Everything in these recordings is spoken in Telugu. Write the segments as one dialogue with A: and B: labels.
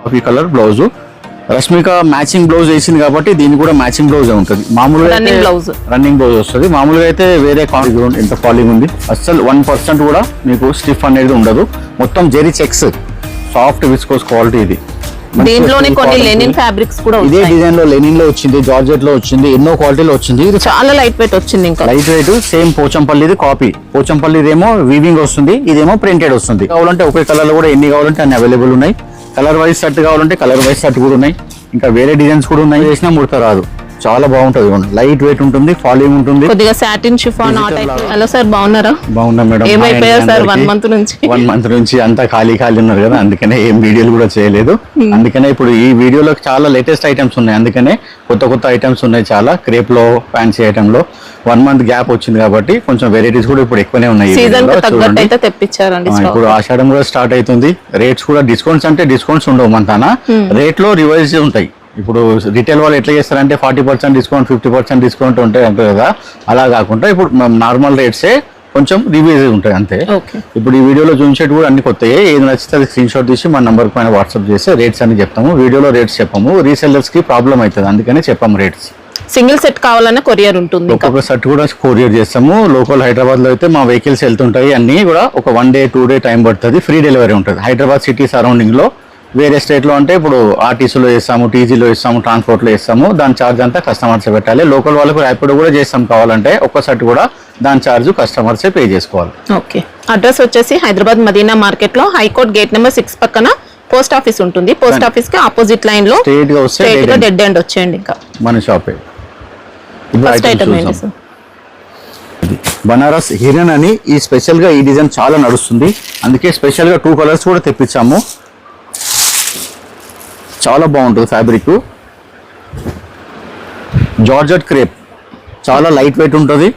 A: Coffee colour blouse. Rashmika matching blouse వేసింది కాబట్టి దీనికి కూడా మ్యాచింగ్ బ్లౌజ్ ఉంటుంది. మామూలుగా రన్నింగ్ బ్లౌజ్ వస్తుంది. మామూలుగా అయితే వేరే ఎంత ఫాలింగ్ ఉంది, అస్సలు 1% కూడా మీకు స్టిఫ్ అనేది ఉండదు. మొత్తం zari checks, soft viscose quality. ఇది
B: దీంట్లోనే కొన్ని లెనిన్ ఫ్యాబ్రిక్స్ కూడా
A: ఇదే డిజైన్ లో లెనిన్ లో వచ్చింది, జార్జెట్ లో వచ్చింది, ఎన్నో క్వాలిటీలో వచ్చింది. ఇది
B: చాలా లైట్ వెయిట్ వచ్చింది. ఇంకా
A: లైట్ వెయిట్ సేమ్ పోచంపల్లిది కాపీ. పోచంపల్లిదేమో వీవింగ్ వస్తుంది, ఇదేమో ప్రింటెడ్ వస్తుంది. కావాలంటే ఒకే కలర్ లో కూడా ఎన్ని కావాలంటే అన్ని అవైలబుల్ ఉన్నాయి. కలర్ వైజ్ షర్ట్ కావాలంటే కలర్ వైజ్ షర్ట్ కూడా ఉన్నాయి. ఇంకా వేరే డిజైన్స్ కూడా ఉన్నాయి. చేసినా ముడత రాదు, చాలా బాగుంటది. లైట్ వెయిట్ ఉంటుంది, ఫాలింగ్ ఉంటుంది.
B: కొద్దిగా సాటిన్ షిఫాన్ ఆ టైప్. హలో సార్, బాగున్నారా?
A: బాగున్నా మేడం.
B: ఏమైపోయారు సార్ 1 మంత్ నుంచి?
A: అంతా ఖాళీ ఉన్నారు కదా, అందుకనే ఏం వీడియోలు కూడా చేయలేదు. అందుకనే ఇప్పుడు ఈ వీడియోలో చాలా లేటెస్ట్ ఐటమ్స్ ఉన్నాయి. అందుకనే కొత్త ఐటమ్స్ ఉన్నాయి చాలా. క్రేప్ లో, ఫ్యాన్సీ ఐటమ్ లో 1 మంత్ గ్యాప్ వచ్చింది కాబట్టి కొంచెం వెరైటీస్ కూడా ఇప్పుడు ఎక్కువనే ఉన్నాయి. ఇప్పుడు ఆషాఢం కూడా స్టార్ట్ అవుతుంది. రేట్స్ కూడా డిస్కౌంట్స్ అంటే డిస్కౌంట్స్ ఉండవు మనతానా, రేట్ లో రివైజ్ ఉంటాయి. ఇప్పుడు రిటైల్ వాళ్ళు ఎట్లా చేస్తారంటే 40% డిస్కౌంట్, 50% డిస్కౌంట్ ఉంటాయి అంటారు కదా, అలా కాకుండా ఇప్పుడు నార్మల్ రేట్సే కొంచెం రివైజ్ ఉంటాయి అంతే. ఇప్పుడు ఈ వీడియోలో చూసేటి కూడా అన్ని కొత్తయే. ఏది నచ్చితే అది స్క్రీన్ షాట్ తీసి మన నంబర్ పైన వాట్సాప్ చేస్తే రేట్స్ అని చెప్తాము. వీడియోలో రేట్స్ చెప్పాము, రీసెల్లర్స్ కి ప్రాబ్లం అవుతుంది, అందుకనే చెప్పాము రేట్స్.
B: సింగిల్ సెట్ కావాలన్నా కొరియర్ ఉంటుంది.
A: ఒక్కొక్క సెట్ కూడా కొరియర్ చేస్తాము. లోకల్ హైదరాబాద్ లో అయితే మా వెహికల్స్ వెళ్తుంటాయి. అన్ని కూడా ఒక 1 డే 2 డే టైం పడుతుంది. ఫ్రీ డెలివరీ ఉంటుంది. హైదరాబాద్ సిటీ సరౌండింగ్ లో. వేరే స్టేట్లో అంటే ఇప్పుడు ఆర్టీసీలో వేస్తాము, టీజీలో ఇస్తాము, ట్రాన్స్పోర్ట్లో ఇస్తాము. దాని ఛార్జ్ అంతా కస్టమర్సే పెట్టాలి. లోకల్ వాళ్ళకు ర్యాపిడో కూడా చేస్తాం. కావాలంటే ఒక్క సెట్ కూడా దాని ఛార్జ్ కస్టమర్సే పే చేసుకోవాలి.
B: ఓకే. అడ్రస్ వచ్చేసి హైదరాబాద్ మదీనా మార్కెట్ లో హైకోర్ట్ గేట్ నెంబర్ 6 పక్కన పోస్ట్ ఆఫీస్ ఉంటుంది. పోస్ట్ ఆఫీస్ కి ఆపోజిట్ లైన్ లో స్ట్రైట్ గా డెడ్ ఎండ్ వచ్చేయండి. ఇంకా మన షాప్
A: బనారస్ హిరన్ అని ఈ స్పెషల్ గా ఈ డిజైన్ చాలా నడుస్తుంది. అందుకే స్పెషల్ గా 2 కలర్స్ కూడా తెప్పించాము. చాలా బాగుంటుంది ఫ్యాబ్రిక్. జార్జెట్ క్రేప్, చాలా లైట్ వెయిట్ ఉంటుంది.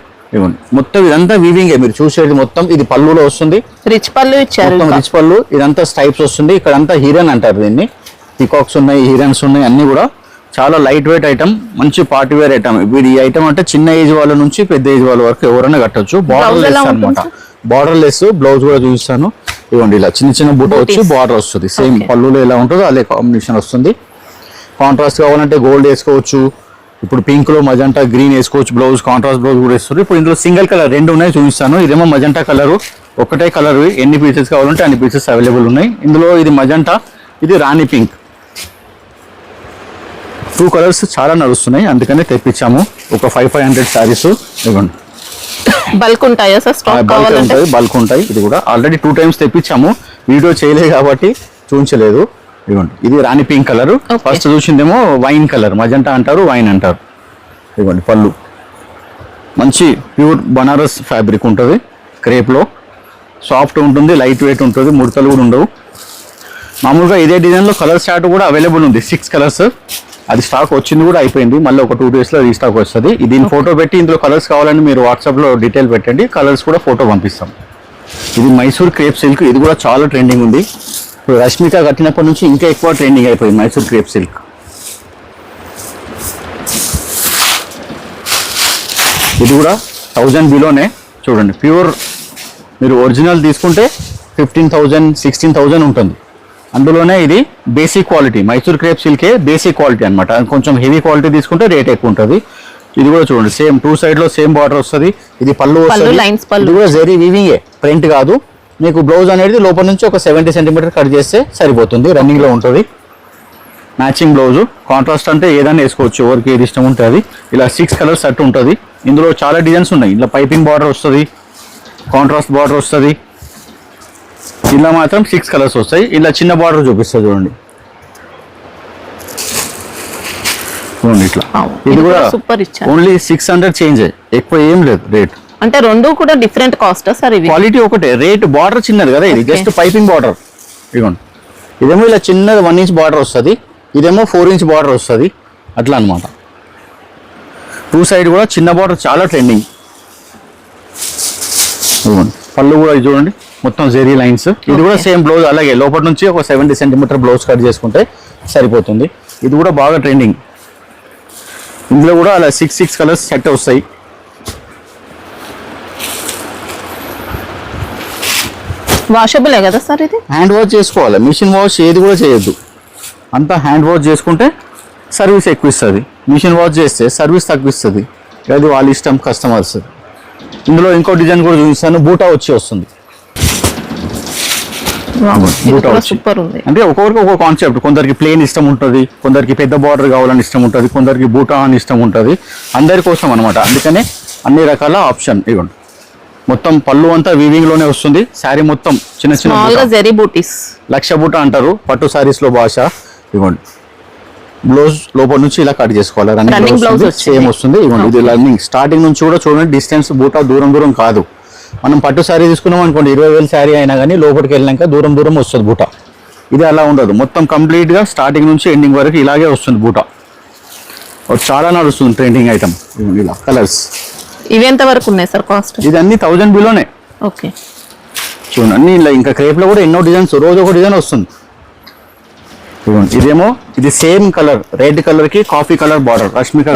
A: మొత్తం ఇదంతా వీవింగ్. మీరు చూసేది మొత్తం ఇది పళ్ళులో వస్తుంది.
B: రిచ్ పళ్ళు ఇచ్చారు,
A: రిచ్ పళ్ళు. ఇదంతా స్టైప్స్ వస్తుంది. ఇక్కడ అంతా హీరన్ అంటారు దీన్ని. పికాక్స్ ఉన్నాయి, హీరన్స్ ఉన్నాయి, అన్ని కూడా చాలా లైట్ వెయిట్ ఐటమ్, మంచి పార్టీ వేర్ ఐటమ్. ఈ ఐటమ్ అంటే చిన్న ఏజ్ వాళ్ళ నుంచి పెద్ద ఏజ్ వాళ్ళ వరకు ఎవరైనా కట్టొచ్చు. బార్డర్ లెస్ అనమాట, బార్డర్ లెస్. బ్లౌజ్ కూడా చూపిస్తాను. ఇవ్వండి, ఇలా చిన్న బుట్ట వచ్చి బార్డర్ వస్తుంది. సేమ్ పళ్ళులో ఎలా ఉంటుందో అదే కాంబినేషన్ వస్తుంది. కాంట్రాస్ట్ కావాలంటే గోల్డ్ వేసుకోవచ్చు. ఇప్పుడు పింక్ లో మజంటా గ్రీన్ వేసుకోవచ్చు. బ్లౌజ్ కాంట్రాస్ట్ బ్లౌజ్ కూడా వేస్తారు. ఇప్పుడు ఇందులో సింగిల్ కలర్ 2 ఉన్నాయి, చూపిస్తాను. ఇదేమో మజంటా కలర్, ఒకటే కలర్. ఎన్ని పీసెస్ కావాలంటే అన్ని పీసెస్ అవైలబుల్ ఉన్నాయి. ఇందులో ఇది మజంటా, ఇది రాణి పింక్. 2 కలర్స్ చాలా నడుస్తున్నాయి, అందుకనే తెప్పించాము. ఒక 500 శారీస్. ఇవ్వండి,
B: బల్క్ ఉంటాయా సార్? స్టాక్ కావాలంటే
A: బల్క్ ఉంటాయి. ఇది కూడా ఆల్రెడీ 2 టైమ్స్ తెప్పించాము, వీడియో చేయలేదు కాబట్టి చూపించలేదు. ఇవ్వండి, ఇది రాణి పింక్ కలర్. ఫస్ట్ చూసిందేమో వైన్ కలర్, మజంటా అంటారు, వైన్ అంటారు. ఇవ్వండి పళ్ళు, మంచి ప్యూర్ బనారస్ ఫ్యాబ్రిక్ ఉంటుంది. క్రేప్లో సాఫ్ట్ ఉంటుంది, లైట్ వెయిట్ ఉంటుంది, ముడతలు కూడా ఉండవు. మామూలుగా ఇదే డిజైన్లో కలర్ చార్ట్ కూడా అవైలబుల్ ఉంది. 6 కలర్స్. అది స్టాక్ వచ్చింది కూడా అయిపోయింది. మళ్ళీ ఒక 2 డేస్లో రీస్టాక్ వస్తుంది. దీని ఫోటో పెట్టి ఇందులో కలర్స్ కావాలని మీరు వాట్సాప్లో డీటెయిల్ పెట్టండి, కలర్స్ కూడా ఫోటో పంపిస్తాం. ఇది మైసూర్ క్రేప్ సిల్క్. ఇది కూడా చాలా ట్రెండింగ్ ఉంది. ఇప్పుడు రష్మిక కట్టినప్పటి నుంచి ఇంకా ఎక్కువ ట్రెండింగ్ అయిపోయింది మైసూర్ క్రేప్ సిల్క్. ఇది కూడా 1000 బిలోనే. చూడండి, ప్యూర్. మీరు ఒరిజినల్ తీసుకుంటే 15,000 16,000 ఉంటుంది. అందులోనే ఇది బేసిక్ క్వాలిటీ. మైసూర్ క్రేప్ సిల్కే బేసిక్ క్వాలిటీ అనమాట. కొంచెం హెవీ క్వాలిటీ తీసుకుంటే రేట్ ఎక్కువ ఉంటుంది. ఇది కూడా చూడండి, సేమ్ 2 సైడ్ లో సేమ్ బార్డర్ వస్తుంది. ఇది పళ్ళు వస్తుంది. ఇది కూడా జరీ వీవింగే, ప్రింట్ కాదు. మీకు బ్లౌజ్ అనేది లోపల నుంచి ఒక 70 సెంటీమీటర్ కట్ చేస్తే సరిపోతుంది. రన్నింగ్ లో ఉంటుంది. Matching blouse. కాంట్రాస్ట్ అంటే ఏదైనా వేసుకోవచ్చు, ఎవరికి ఏది ఇష్టం ఉంటుంది. ఇలా 6 కలర్స్ సెట్ ఉంటుంది. ఇందులో చాలా డిజైన్స్ ఉన్నాయి. ఇలా పైపింగ్ బార్డర్ వస్తుంది, కాంట్రాస్ట్ బార్డర్ వస్తుంది. ఇలా మాత్రం 6 కలర్స్ వస్తాయి. ఇలా చిన్న బార్డర్ చూపిస్తుంది చూడండి. ఇట్లా ఇది కూడా ఓన్లీ 600 చేంజ్. ఎక్కువ ఏం లేదు రేట్.
B: అంటే 2 కూడా డిఫరెంట్ కాస్ట్ సార్? ఇవి
A: క్వాలిటీ ఒకటే, రేట్ బార్డర్ చిన్నది కదా. ఇది జస్ట్ పైపింగ్ బార్డర్. ఇదిగోండి, ఇదేమో ఇలా చిన్నది 1 ఇంచ్ బార్డర్ వస్తుంది. ఇదేమో 4 ఇంచ్ బార్డర్ వస్తుంది. అట్లా అనమాట. 2 సైడ్ కూడా చిన్న బార్డర్ చాలా ట్రెండింగ్. పళ్ళు కూడా ఇది చూడండి, మొత్తం జెరీ లైన్స్. ఇది కూడా సేమ్ బ్లౌజ్ అలాగే లోపల నుంచి ఒక 70 సెంటీమీటర్ బ్లౌజ్ కట్ చేసుకుంటే సరిపోతుంది. ఇది కూడా బాగా ట్రెండింగ్. ఇందులో కూడా అలా 6 కలర్స్ సెట్ వస్తాయి.
B: వాషబులే కదా సార్? ఇది
A: హ్యాండ్ వాష్ చేసుకోవాలి, మిషన్ వాష్ ఏది కూడా చేయొద్దు. అంతా హ్యాండ్ వాష్ చేసుకుంటే సర్వీస్ ఎక్కువ ఇస్తుంది, మిషన్ వాష్ చేస్తే సర్వీస్ తక్కువ ఇస్తుంది. అది వాళ్ళ ఇష్టం కస్టమర్స్. ఇందులో ఇంకో డిజైన్ కూడా చూపిస్తాను, బూటా వచ్చి వస్తుంది. బూటా వచ్చి
B: సూపర్ ఉంది.
A: అంటే ఒక్కొక్కరికి ఒక్కొక్క కాన్సెప్ట్. కొందరికి ప్లేన్ ఇష్టం ఉంటుంది, కొందరికి పెద్ద బార్డర్ కావాలని ఇష్టం ఉంటుంది, కొందరికి బూటా అని ఇష్టం ఉంటుంది. అందరి కోసం అనమాట. అందుకనే అన్ని రకాల ఆప్షన్. ఇవ్వండి మొత్తం పళ్ళు అంతా వీవింగ్ లోనే వస్తుంది. శారీ మొత్తం చిన్న చిన్న
B: జరీ బూటీస్,
A: లక్ష బూట అంటారు పట్టు సారీస్ లో భాష. ఇవ్వండి బ్లౌజ్ లోపల నుంచి ఇలా కట్ చేసుకోవాలి. రన్నింగ్ బ్లౌజ్ సేమ్ వస్తుంది. ఇవ్వండి ఇది రన్నింగ్ స్టార్టింగ్ నుంచి కూడా చూడండి, డిస్టెన్స్ బూట దూరం దూరం కాదు. మనం పట్టు శారీ తీసుకున్నాం అనుకోండి, 20,000 శారీ అయినా కానీ లోపలికి వెళ్ళినాక దూరం దూరం వస్తుంది బూట. ఇది అలా ఉండదు, మొత్తం కంప్లీట్ గా స్టార్టింగ్ నుంచి ఎండింగ్ వరకు ఇలాగే వస్తుంది బూట. చాలా నడుస్తుంది ట్రెండింగ్ ఐటమ్. ఇలా కలర్స్
B: ఇవి ఎంత వరకు ఉన్నాయి సార్ కాస్ట్?
A: ఇది అన్ని 1000 బిలోనే.
B: ఓకే
A: చూడండి అన్ని ఇలా. ఇంకా క్రేప్ లో కూడా ఎన్నో డిజైన్స్, రోజు ఒక డిజైన్ వస్తుంది. చూడండి ఇదేమో ఇది సేమ్ కలర్, రెడ్ కలర్ కి coffee colour border, Rashmika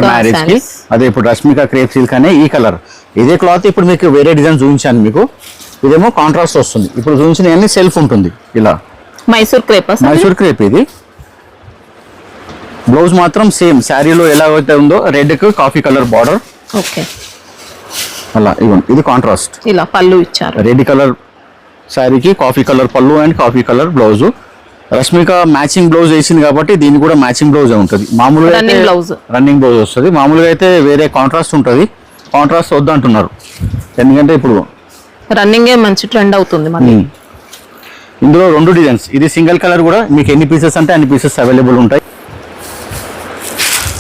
A: marriage కి. అదే ఇప్పుడు రష్మిక క్రేప్ సిల్క్ అనే ఈ కలర్. ఇదే క్లాత్ ఇప్పుడు మీకు వేరే డిజైన్ చూపించాను మీకు. ఇదేమో కాంట్రాస్ట్ వస్తుంది. ఇప్పుడు చూపించిన అన్ని సెల్ఫ్ ఉంటుంది ఇలా.
B: Mysore crepe,
A: Mysore crepe. ఇది బ్లౌజ్ మాత్రం సేమ్ శారీలో ఎలా అయితే ఉందో, రెడ్ కి కాఫీ కలర్ బార్డర్.
B: ఓకే
A: అలా. ఇవ్వండి ఇది కాంట్రాస్ట్.
B: ఇలా పళ్ళు ఇచ్చారు.
A: రెడ్ కలర్ శారీకి కాఫీ కలర్ పళ్ళు and coffee colour blouse. Rashmika matching blouse వేసింది కాబట్టి దీనికి కూడా మ్యాచింగ్ బ్లౌజ్ ఉంటుంది. మామూలుగా రన్నింగ్ బ్లౌజ్ వస్తుంది. మామూలుగా అయితే వేరే కాంట్రాస్ట్ ఉంటుంది. కాంట్రాస్ట్ వద్దు అంటున్నారు, ఎందుకంటే ఇప్పుడు
B: రన్నింగ్ మంచి ట్రెండ్ అవుతుంది.
A: ఇందులో 2 డిజైన్స్. ఇది సింగిల్ కలర్ కూడా మీకు ఎన్ని పీసెస్ అంటే అన్ని పీసెస్ అవైలబుల్ ఉంటాయి.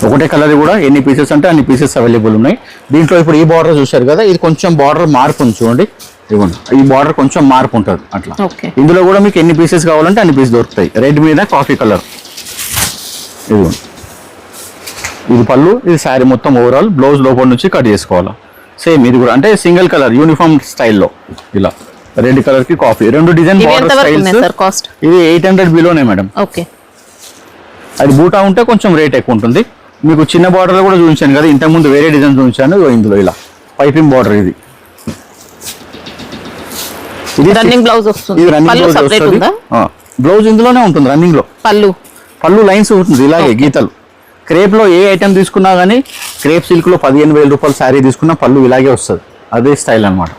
A: ఒకటే కలర్ కూడా ఎన్ని పీసెస్ అంటే అన్ని పీసెస్ అవైలబుల్ ఉన్నాయి. దీంట్లో ఇప్పుడు ఈ బార్డర్ చూశారు కదా, ఇది కొంచెం బార్డర్ మార్పు ఉంది చూడండి. ఇవ్వండి ఈ బార్డర్ కొంచెం మార్పు ఉంటుంది అట్లా. ఇందులో కూడా మీకు ఎన్ని పీసెస్ కావాలంటే అన్ని పీసెస్ దొరుకుతాయి. రెడ్ మీద కాఫీ కలర్. ఇదిగోండి ఇది పళ్ళు, ఇది శారీ మొత్తం ఓవరాల్. బ్లౌజ్ లోపల నుంచి కట్ చేసుకోవాలా. సేమ్ ఇది కూడా అంటే సింగిల్ కలర్ యూనిఫామ్ స్టైల్లో ఇలా రెడ్ కలర్ కి కాఫీ. 2 design border styles. ఇది 800 బిలోనే మేడం.
B: ఓకే
A: అది బూటా ఉంటే కొంచెం రేట్ ఎక్కువ ఉంటుంది. మీకు చిన్న బార్డర్ కూడా చూపించాను కదా ఇంతకుముందు, వేరే డిజైన్ చూపించాను. ఇందులో ఇలా పైపింగ్ బార్డర్. ఇది
B: రన్నింగ్ బ్లౌజ్ వస్తుంది.
A: ఇది రన్నింగ్ బ్లౌజ్ వస్తుంది. బ్లౌజ్ ఇందులోనే ఉంటుంది రన్నింగ్ లో. పళ్ళు లైన్స్ ఉంటుంది ఇలాగే గీతలు. క్రేప్ లో ఏ ఐటమ్ తీసుకున్నా కానీ, క్రేప్ సిల్క్ లో 15,000 రూపాయలు శారీ తీసుకున్నా పళ్ళు ఇలాగే వస్తుంది. అదే స్టైల్ అనమాట.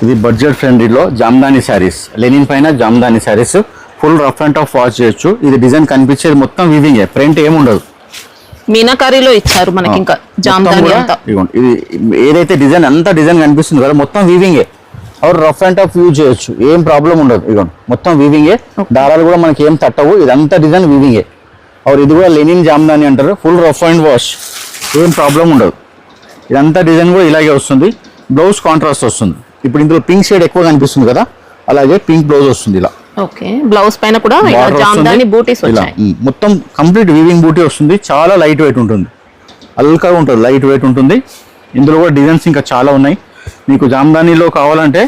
A: ఇది బడ్జెట్ ఫ్రెండ్లీలో జామ్దాని శారీస్, లెనిన్ పైన Jamdani saris. Full rough and tough wash చేయొచ్చు. ఇది డిజైన్ కనిపించేది మొత్తం వీవింగ్, ప్రింట్ ఏముండదు.
B: మీనాకారీలో ఇచ్చారు మనకి. ఇంకా జామ్దాని అంతా
A: ఇది ఏదైతే డిజైన్ అంతా డిజైన్ కనిపిస్తుంది కదా మొత్తం వీవింగే. ఆర్ రఫ్ అండ్ టఫ్ యూజ్ చేయొచ్చు, ఏం ప్రాబ్లం ఉండదు. ఇదిగోండి మొత్తం వీవింగే. దారాలు కూడా మనకి ఏం తట్టవు. ఇదంతా డిజైన్ వీవింగే. ఆర్ ఇది కూడా లెనిన్ జామ్దాని అంటారు. ఫుల్ రఫ్ అండ్ వాష్, ఏం ప్రాబ్లం ఉండదు. ఇదంతా డిజైన్ కూడా ఇలాగే వస్తుంది. బ్లౌజ్ కాంట్రాస్ట్ వస్తుంది. ఇప్పుడు ఇందులో పింక్ షేడ్ ఎక్కువ కనిపిస్తుంది కదా, అలాగే పింక్ బ్లౌజ్ వస్తుంది ఇలా.
B: ఓకే బ్లౌజ్ పైన కూడా జామ్దాని బూటీస్ వచ్చాయి.
A: మొత్తం కంప్లీట్ వీవింగ్ బూటీ వస్తుంది. చాలా లైట్ వెయిట్ ఉంటుంది, అల్కాగా ఉంటుంది, లైట్ వెయిట్ ఉంటుంది. ఇందులో కూడా డిజైన్స్ ఇంకా చాలా ఉన్నాయి. మీకు జామ్దానిలో కావాలంటే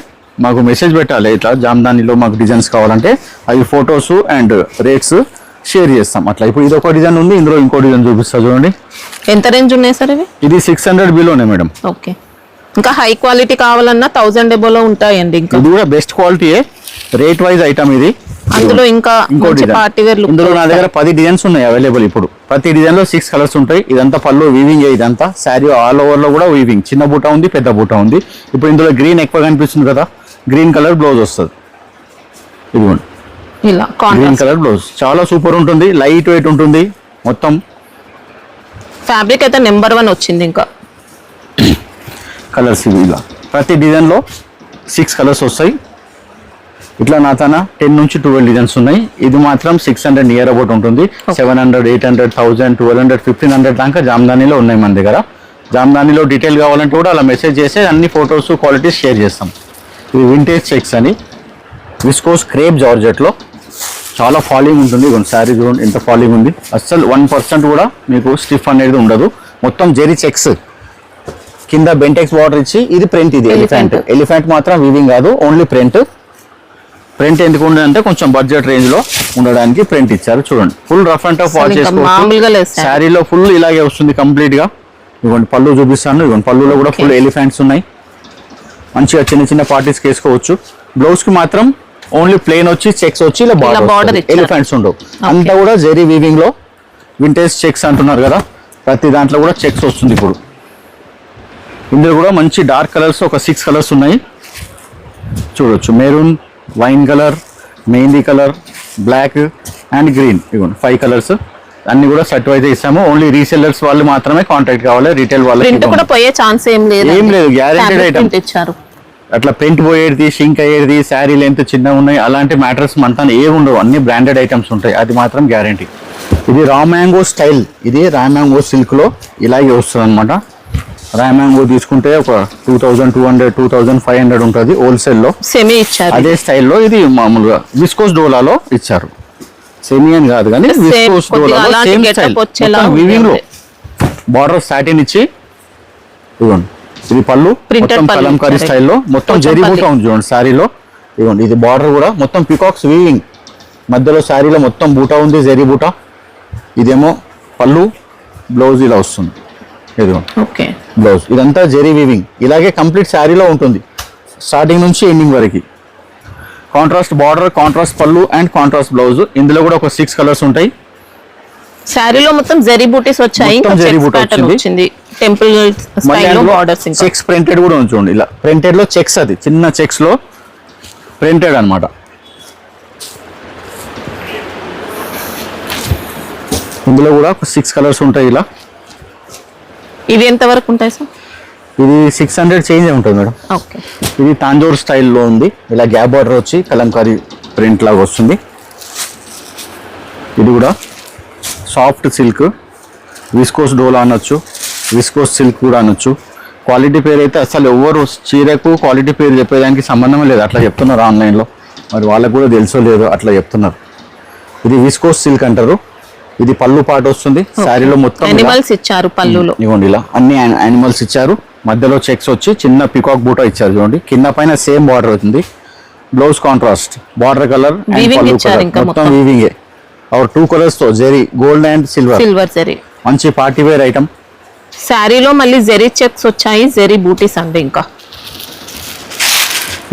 A: మాకు మెసేజ్ పెట్టాలి, ఇట్లా జామ్దానిలో మాకు డిజైన్స్ కావాలంటే అవి ఫొటోస్ అండ్ రేట్స్ షేర్ చేస్తాం అట్లా. ఇప్పుడు ఇది ఒక డిజైన్ ఉంది, ఇందులో ఇంకో డిజైన్ చూపిస్తా చూడండి.
B: ఎంత రేంజ్ ఉన్నాయి సార్ ఇవి?
A: ఇది 600 బిలోనే మేడం.
B: ఓకే ఇంకా హై క్వాలిటీ కావాలన్నా 1000 ఎబోలో ఉంటాయండి. ఇంకా
A: ఇది కూడా బెస్ట్ క్వాలిటీయే, రేట్ వైజ్ ఐటమ్ ఇది.
B: అందులో ఇంకా
A: ఇంకో డిజైన్. ఇందులో నా దగ్గర 10 డిజైన్స్ ఉన్నాయి అవైలబుల్. ఇప్పుడు ప్రతి డిజైన్ లో 6 కలర్స్ ఉంటాయి. ఇదంతా పళ్ళు వీవింగ్, ఇదంతా శారీ ఆల్ ఓవర్ లో కూడా వీవింగ్. చిన్న బూట ఉంది, పెద్ద బూట ఉంది. ఇప్పుడు ఇందులో గ్రీన్ ఎక్కువ కనిపిస్తుంది కదా, గ్రీన్ కలర్ బ్లౌజ్ వస్తుంది. ఇదిగోండి
B: ఇలా
A: గ్రీన్ కలర్ బ్లౌజ్ చాలా సూపర్ ఉంటుంది, లైట్ వెయిట్ ఉంటుంది. మొత్తం
B: ఫ్యాబ్రిక్ అయితే నెంబర్ 1 వచ్చింది. ఇంకా
A: కలర్స్ ఇవి ఇలా ప్రతి డిజైన్ లో 6 కలర్స్ వస్తాయి. ఇట్లా నా తన 10 నుంచి 12 డిజైన్స్ ఉన్నాయి. ఇది మాత్రం 600 నియర్ అబౌట్ ఉంటుంది. 700, 800, 1000, 1200, 1500 దాకా జామ్దానిలో ఉన్నాయి మన దగ్గర. జామ్దానిలో డీటెయిల్ కావాలంటే కూడా అలా మెసేజ్ చేస్తే అన్ని ఫొటోస్ క్వాలిటీస్ షేర్ చేస్తాం. ఇది వింటేజ్ చెక్స్ అని విస్కోస్ క్రేప్ జార్జెట్లో చాలా ఫాలింగ్ ఉంటుంది. శారీ చూడండి ఎంత ఫాలింగ్ ఉంది. అస్సలు 1% కూడా మీకు స్టిఫ్ అనేది ఉండదు. మొత్తం జెరీ చెక్స్ కింద బెంటెక్స్ బార్డర్ ఇచ్చి, ఇది ప్రింట్. ఇది ఎలిఫెంట్ మాత్రం వీవింగ్ కాదు, ఓన్లీ ప్రింట్. ప్రింట్ ఎందుకు ఉండదంటే కొంచెం బడ్జెట్ రేంజ్ లో ఉండడానికి ప్రింట్ ఇచ్చారు. చూడండి full rough and tough wash చేసుకోవచ్చు. శారీలో ఫుల్ ఇలాగే వస్తుంది కంప్లీట్ గా. ఇవ్వండి పళ్ళు చూపిస్తాను. ఇవ్వండి పళ్ళులో కూడా ఫుల్ ఎలిఫెంట్స్ ఉన్నాయి. మంచిగా చిన్న చిన్న పార్టీస్కి వేసుకోవచ్చు. బ్లౌజ్ కి మాత్రం ఓన్లీ ప్లేన్ వచ్చి చెక్స్ వచ్చి ఇలా
B: border
A: బార్డర్
B: ఇచ్చారు.
A: ఎలిఫెంట్స్ ఉండవు. అంతా కూడా జెరీ వీవింగ్ లో వింటేజ్ చెక్స్ అంటున్నారు కదా, ప్రతి దాంట్లో కూడా చెక్స్ వస్తుంది. ఇప్పుడు ఇందులో కూడా మంచి డార్క్ కలర్స్ ఒక 6 కలర్స్ ఉన్నాయి చూడొచ్చు. Maroon, wine colour, mehndi colour, black and green, ఇవ్వండి 5 కలర్స్ అన్ని కూడా సెట్ అయితే ఇస్తాము. ఓన్లీ రీసెల్లర్స్ వాళ్ళు మాత్రమే కాంటాక్ట్ కావాలి, రీటైల్
B: ప్రింట్ కూడా
A: వాళ్ళకి
B: పోయే ఛాన్స్ ఏం లేదు.
A: ఏం లేదు, గ్యారెంటెడ్ ఐటమ్.
B: ఇచ్చారు
A: అట్లా ప్రింట్ పోయేది, షింక్ అయ్యేది, శారీ లెంత్ చిన్నగా ఉన్నాయి అలాంటి మ్యాటర్స్ మనతో ఏమి ఉండవు, అన్ని బ్రాండెడ్ ఐటమ్స్ ఉంటాయి, అది మాత్రం గ్యారంటీ. ఇది రా మ్యాంగో స్టైల్, ఇది రా మ్యాంగో సిల్క్ లో ఇలాగే వస్తుంది అనమాట. రా మ్యాంగో తీసుకుంటే ఒక 2200 2500 ఉంటుంది హోల్సేల్ లో.
B: సెమీ ఇచ్చారు
A: అదే స్టైల్లో ఇది మామూలుగా విస్కోస్ డోలాలో ఇచ్చారు. సెమీ అని కాదు కానీ విస్కోస్ డోలాలో సేమ్ స్టైల్ వీవింగ్ లో బార్డర్ సాటిన్ ఇచ్చి ఇవ్వండి. ఇది పళ్ళు మొత్తం కలంకారీ స్టైల్లో మొత్తం జరీ బూటా ఉంది చూడండి శారీలో. ఇవ్వండి ఇది బార్డర్ కూడా మొత్తం పికాక్స్ వీవింగ్, మధ్యలో శారీలో మొత్తం బూటా ఉంది జరీ బూటా. ఇదేమో పళ్ళు, బ్లౌజ్ ఇలా వస్తుంది. ఇదిగోండి బ్లౌజ్, ఇదంతా జరీ వీవింగ్. ఇలాగే కంప్లీట్ శారీలో ఉంటుంది స్టార్టింగ్ నుంచి ఎండింగ్ వరకు. కాంట్రాస్ట్ బార్డర్, కాంట్రాస్ట్ పళ్ళు అండ్ కాంట్రాస్ట్ బ్లౌజ్. ఇందులో కూడా ఒక 6 కలర్స్ ఉంటాయి.
B: శారీలో మొత్తం జరీ బూటీస్ వచ్చాయి,
A: జరీ బూటా వచ్చింది.
B: టెంపుల్ స్టైల్లో బార్డర్స్,
A: చెక్స్ ప్రింటెడ్ కూడా ఉంది. ఇలా ప్రింటెడ్ లో చెక్స్, అది చిన్న చెక్స్ లో ప్రింటెడ్ అన్నమాట. ఇందులో కూడా ఒక 6 కలర్స్ ఉంటాయి ఇలా.
B: ఇవి ఎంత వరకు ఉంటాయి సార్?
A: ఇది 600 చేంజ్ ఉంటుంది మేడం.
B: ఓకే,
A: ఇది తాంజోర్ స్టైల్లో ఉంది. ఇలా గ్యాప్ బార్డర్ వచ్చి కలంకారీ ప్రింట్ లాగా వస్తుంది. ఇది కూడా సాఫ్ట్ సిల్క్, విస్కోస్ డోలా అనొచ్చు, విస్కోస్ సిల్క్ కూడా అనొచ్చు. క్వాలిటీ పేరు అయితే అసలు ఎవరు చీరకు క్వాలిటీ పేరు చెప్పేదానికి సంబంధమే లేదు, అట్లా చెప్తున్నారు ఆన్లైన్లో. మరి వాళ్ళకు కూడా తెలుసో లేదో అట్లా చెప్తున్నారు. ఇది విస్కోస్ సిల్క్ అంటారు. ఇది పళ్ళు పాటు వస్తుంది శారీలో మొత్తం
B: యానిమల్స్ ఇచ్చారు పళ్ళులో.
A: ఇవ్వండి ఇలా అన్ని యానిమల్స్ ఇచ్చారు. మధ్యలో చెక్స్ వచ్చి చిన్న పికాక్ బూటా ఇచ్చారు చూడండి. కింద పైన సేమ్ బార్డర్ అవుతుంది. Blouse contrast, border colour and pallu colour మొత్తం వీవింగ్. అవర్ 2 కలర్స్ తో zari, gold and silver
B: zari.
A: మంచి పార్టీ వేర్ ఐటమ్.
B: శారీలో మళ్ళీ జెరీ చెక్స్ వచ్చాయి, జెరీ బూటీస్ అండి. ఇంకా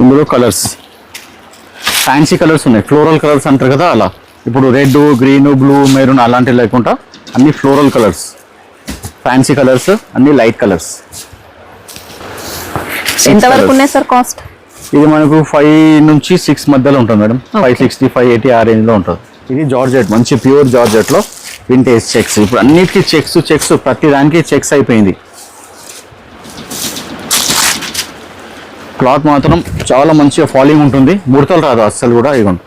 A: ఇందులో కలర్స్ ఫ్యాన్సీ కలర్స్ ఉన్నాయి, ఫ్లోరల్ కలర్స్ అంటారు కదా అలా. ఇప్పుడు రెడ్, గ్రీన్, బ్లూ, మెరూన్ అలాంటివి లేకుండా అన్ని ఫ్లోరల్ కలర్స్, ఫ్యాన్సీ కలర్స్, అన్ని లైట్ కలర్స్.
B: ఎంత వరకు ఉన్నాయి సార్ కాస్ట్?
A: ఇది మనకు 5 నుంచి 6 మధ్యలో ఉంటుంది మేడం. 560, 580 ఆ రేంజ్ లో ఉంటుంది. ఇది జార్జెట్, మంచి ప్యూర్ జార్జెట్ లో వింటేజ్ చెక్స్. ఇప్పుడు అన్నిటికీ చెక్స్ ప్రతి దానికి చెక్స్ అయిపోయింది. క్లాత్ మాత్రం చాలా మంచిగా ఫాలింగ్ ఉంటుంది, ముడతలు రాదు అస్సలు కూడా. ఇవ్వండి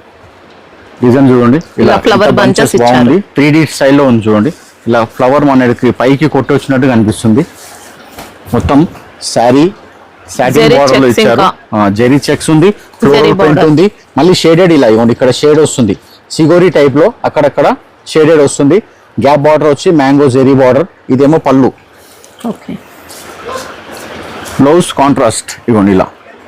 A: డిజైన్ చూడండి, ఇలా ఫ్లవర్ బంచెస్ బాగుంది. 3D స్టైల్లో ఉంది చూడండి. ఇలా ఫ్లవర్ మనకి పైకి కొట్టి వచ్చినట్టు కనిపిస్తుంది. మొత్తం శారీ సాటిన్ బార్డర్ లో ఇచ్చారు. జెరీ చెక్స్ ఉంది, ఫ్లోరల్ ప్రింట్ ఉంది, మళ్ళీ షేడెడ్ ఇలా ఇవ్వండి. ఇక్కడ షేడ్ వస్తుంది సిగోరి టైప్ లో, అక్కడక్కడ షేడెడ్ వస్తుంది. గ్యాప్ బార్డర్ వచ్చి మ్యాంగో జెరీ బార్డర్. ఇదేమో పళ్ళు. బ్లౌజ్ కాంట్రాస్ట్ ఇవ్వండి ఇలా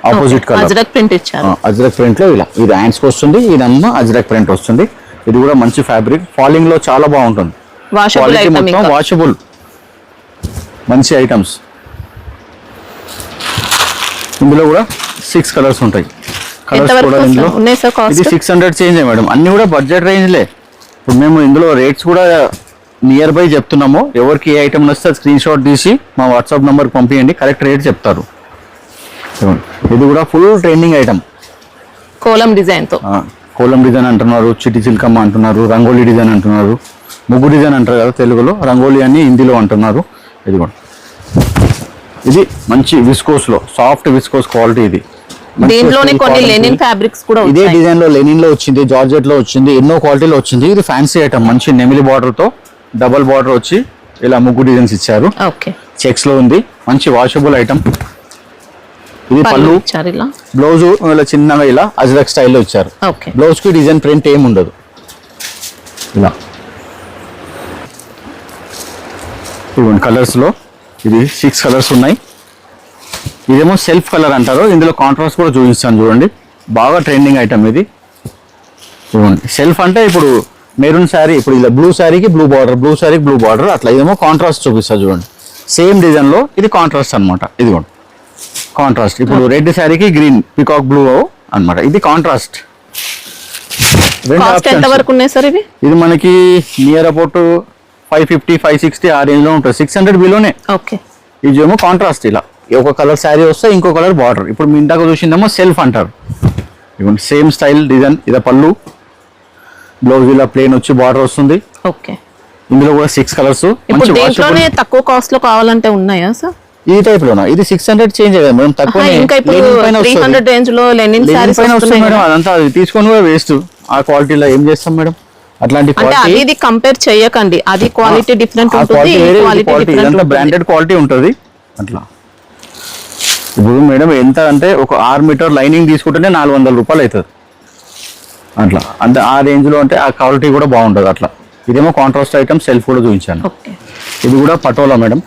A: ఆపోజిట్ కలర్
B: అజ్రక్ ప్రింట్ ఇచ్చారు.
A: అజ్రక్ ప్రింట్ లో ఇలా ఇది హ్యాండ్స్ కి వస్తుంది, ఇదమ్మా అజ్రక్ ప్రింట్ వస్తుంది. ఇది కూడా మంచి ఫ్యాబ్రిక్, ఫాలింగ్ లో చాలా బాగుంటుంది. మొత్తం వాషబుల్ మంచి ఐటమ్స్. ఇందులో కూడా 6 కలర్స్ ఉంటాయి. కలర్స్ కూడా ఇందులో ఇది 600 చేంజ్ మేడం. అన్ని కూడా బడ్జెట్ రేంజ్లే. ఇప్పుడు మేము ఇందులో రేట్స్ కూడా నియర్ బై చెప్తున్నాము. ఎవరికి ఏ ఐటమ్ వస్తే స్క్రీన్ షాట్ తీసి మా వాట్సాప్ నెంబర్కి పంపించండి, కరెక్ట్ రేట్ చెప్తారు. ఇది కూడా full trending item,
B: kolam design తో.
A: కోలం డిజైన్ అంటున్నారు, చిట్టి చిల్కమ్మ అంటున్నారు, రంగోలీ డిజైన్ అంటున్నారు, ముగ్గు డిజైన్ అంటారు కదా తెలుగులో, రంగోలీ అని హిందీలో అంటున్నారు. ఇది కూడా ఇది మంచి విస్కోస్ లో, సాఫ్ట్ విస్కోస్ క్వాలిటీ. ఇది
B: దీంట్లోనే కొన్ని లెనిన్ ఫ్యాబ్రిక్స్ కూడా
A: ఇదే డిజైన్ లో లెనిన్ లో వచ్చింది, జార్జెట్ లో వచ్చింది, ఎన్నో క్వాలిటీలో వచ్చింది. ఇది ఫ్యాన్సీ ఐటమ్, మంచి నెమిలి బార్డర్ తో డబల్ బార్డర్ వచ్చి ఇలా ముగ్గు డిజైన్స్ ఇచ్చారు. చెక్స్ లో ఉంది, మంచి వాషబుల్ ఐటమ్. ఇది పళ్ళు, బ్లౌజ్ ఇలా చిన్నగా ఇలా అజ్రక్ స్టైల్లో ఇచ్చారు. బ్లౌజ్ కి డిజైన్ ప్రింట్ ఏమి ఉండదు. ఇలా ఇవ్వండి కలర్స్ లో ఇది 6 కలర్స్ ఉన్నాయి. ఇదేమో సెల్ఫ్ కలర్ అంటారు. ఇందులో కాంట్రాస్ట్ కూడా చూపిస్తాను చూడండి, బాగా ట్రెండింగ్ ఐటమ్ ఇది. ఇవ్వండి సెల్ఫ్ అంటే ఇప్పుడు మెరూన్ శారీ, ఇప్పుడు ఇలా బ్లూ శారీకి బ్లూ బార్డర్, బ్లూ శారీకి బ్లూ బార్డర్, అట్లా ఇదేమో కాంట్రాస్ట్ చూపిస్తా చూడండి. సేమ్ డిజైన్ లో ఇది కాంట్రాస్ట్ అనమాట. ఇదిగోండి కాంట్రాస్ట్. ఇప్పుడు రెడ్ శారీకి గ్రీన్ పికాక్ బ్లూ అన్నమాట. ఇది కాంట్రాస్ట్. రెండు
B: కాస్ట్ ఎంత
A: ఆప్షన్స్.
B: వరకు ఉన్నాయి సార్ ఇవి?
A: ఇది మనకి నియర్ అబౌట్ 550 560 ఆ రేంజ్ లో ఉంటుంది. 600 బిలోనే.
B: ఓకే.
A: ఇది ఏమో కాంట్రాస్ట్ ఇలా ఒక కలర్ శారీ వస్తే ఇంకో కలర్ బార్డర్. ఇప్పుడు మీ ఇందాక చూసిందేమో సెల్ఫ్ అంటారు. ఇవ్వండి సేమ్ స్టైల్ డిజైన్. ఇదే పళ్ళు, బ్లౌజ్ ఇలా ప్లేన్ వచ్చి బార్డర్ వస్తుంది.
B: ఓకే.
A: ఇందులో కూడా 6 కలర్స్.
B: ఇప్పుడు దీంట్లోనే తక్కువ కాస్ట్ లో కావాలంటే ఉన్నాయా సార్?
A: ఈ టైప్ లోనా? ఇది 600 చేంజ్ అయ్యాయి మేడం, తక్కువ.
B: ఇంకా ఇప్పుడు 300 రేంజ్ లో లెనిన్ సారీస్
A: వస్తుంది మేడం. అదంతా అది తీసుకొని కూడా వేస్ట్. ఆ క్వాలిటీలో ఏం చేస్తాం మేడం? అట్లాంటి
B: క్వాలిటీ ఇది కంపేర్ చేయకండి. అది క్వాలిటీ డిఫరెంట్ ఉంటుంది, క్వాలిటీ
A: ఇదంతా బ్రాండెడ్ క్వాలిటీ ఉంటుంది అట్లా. ఇప్పుడు మేడం ఎంత అంటే ఒక 6 మీటర్ లైనింగ్ తీసుకుంటేనే 400 రూపాయలు అవుతుంది అట్లా. అంటే ఆ రేంజ్ లో అంటే ఆ క్వాలిటీ కూడా బాగుంటుంది అట్లా. ఇదేమో కాంట్రాస్ట్ ఐటమ్, సెల్ఫ్ కూడా చూపించాను.
B: ఓకే.
A: ఇది కూడా పటోలా మేడం,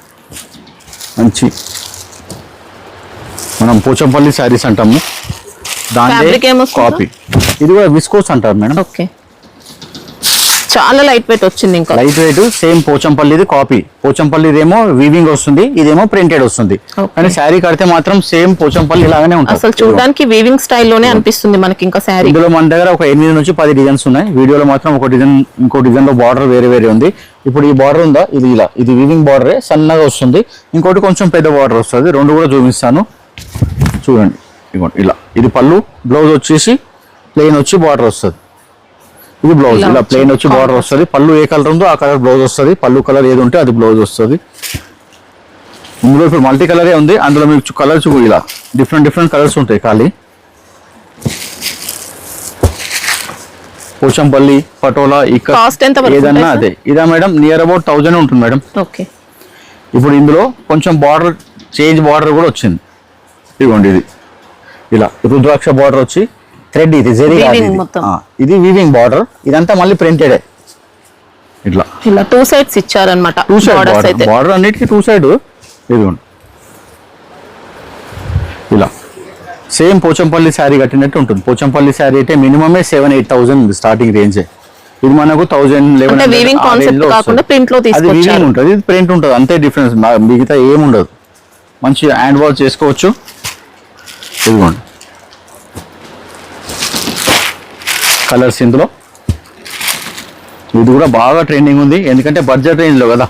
A: మంచి మనం పోచంపల్లి శారీస్ అంటాము, దాని కాపీ. ఇది కూడా విస్కోస్ అంటారు మేడం.
B: ఓకే. చాలా లైట్ వెయిట్ వచ్చింది. ఇంకా
A: లైట్ వెయిట్ సేమ్ పోచంపల్లిది కాపీ. పోచంపల్లిది ఏమో వీవింగ్ వస్తుంది, ఇదేమో ప్రింటెడ్ వస్తుంది. కానీ శారీ కడితే మాత్రం సేమ్ పోచంపల్లి లాగానే ఉంటుంది.
B: అసలు చూడడానికి వీవింగ్ స్టైల్లోనే అనిపిస్తుంది మనకి. ఇంకా శారీ
A: ఇందులో మన దగ్గర ఒక 8 నుంచి 10 డిజైన్స్ ఉన్నాయి. వీడియోలో మాత్రం ఒక డిజైన్, ఇంకో డిజైన్ లో బార్డర్ వేరే వేరే ఉంది. ఇప్పుడు ఈ బార్డర్ ఉందా, ఇది ఇలా, ఇది వీవింగ్ బార్డరే, సన్నగా వస్తుంది. ఇంకోటి కొంచెం పెద్ద బార్డర్ వస్తుంది. రెండు కూడా చూపిస్తాను చూడండి. ఇదిగోండి ఇలా, ఇది పళ్ళు, బ్లౌజ్ వచ్చేసి ప్లెయిన్ వచ్చి బార్డర్ వస్తుంది. ఇది బ్లౌజ్ ఇలా ప్లెయిన్ వచ్చి బార్డర్ వస్తుంది. పళ్ళు ఏ కలర్ ఉందో ఆ కలర్ బ్లౌజ్ వస్తుంది. పళ్ళు కలర్ ఏది ఉంటే అది బ్లౌజ్ వస్తుంది. ఇందులో ఇప్పుడు మల్టీ కలరే ఉంది. అందులో మీకు కలర్స్ ఇలా డిఫరెంట్ కలర్స్ ఉంటాయి. ఖాళీ పోచంపల్లి, పటోలా, ఇక్కడ ఏదన్నా అదే. ఇదా మేడం నియర్ అబౌట్ 1000 ఉంటుంది మేడం.
B: ఓకే.
A: ఇప్పుడు ఇందులో కొంచెం బార్డర్ చేంజ్, బార్డర్ కూడా వచ్చింది. ఇదిగోండి ఇది ఇలా రుద్రాక్ష బార్డర్ వచ్చి థ్రెడ్, ఇది జరీ కాదు, ఇది వీవింగ్ బార్డర్. ఇదంతా మళ్ళీ ప్రింటెడ్ ఇట్లా.
B: ఇలా 2 సైడ్స్ ఇచ్చారన్నమాట.
A: 2 సైడ్ బార్డర్ అన్నిటికీ 2 సైడ్. ఇదిగోండి ఇలా సేమ్ పోచంపల్లి శారీ కట్టినట్టు ఉంటుంది. పోచంపల్లి శారీ అయితే మినిమమే 7-8,000 స్టార్టింగ్ రేంజ్. ఇది మనకు 1000-1100 అది వీవింగ్ ఉంటుంది, ఇది ప్రింట్ ఉంటుంది. అంతే డిఫరెన్స్, మిగతా ఏముండదు. మంచి హ్యాండ్ వాష్ చేసుకోవచ్చు. ఇదిగోండి కలర్స్ ఇందులో. ఇది కూడా బాగా ట్రెండింగ్ ఉంది, ఎందుకంటే బడ్జెట్ రేంజ్ లో కదా.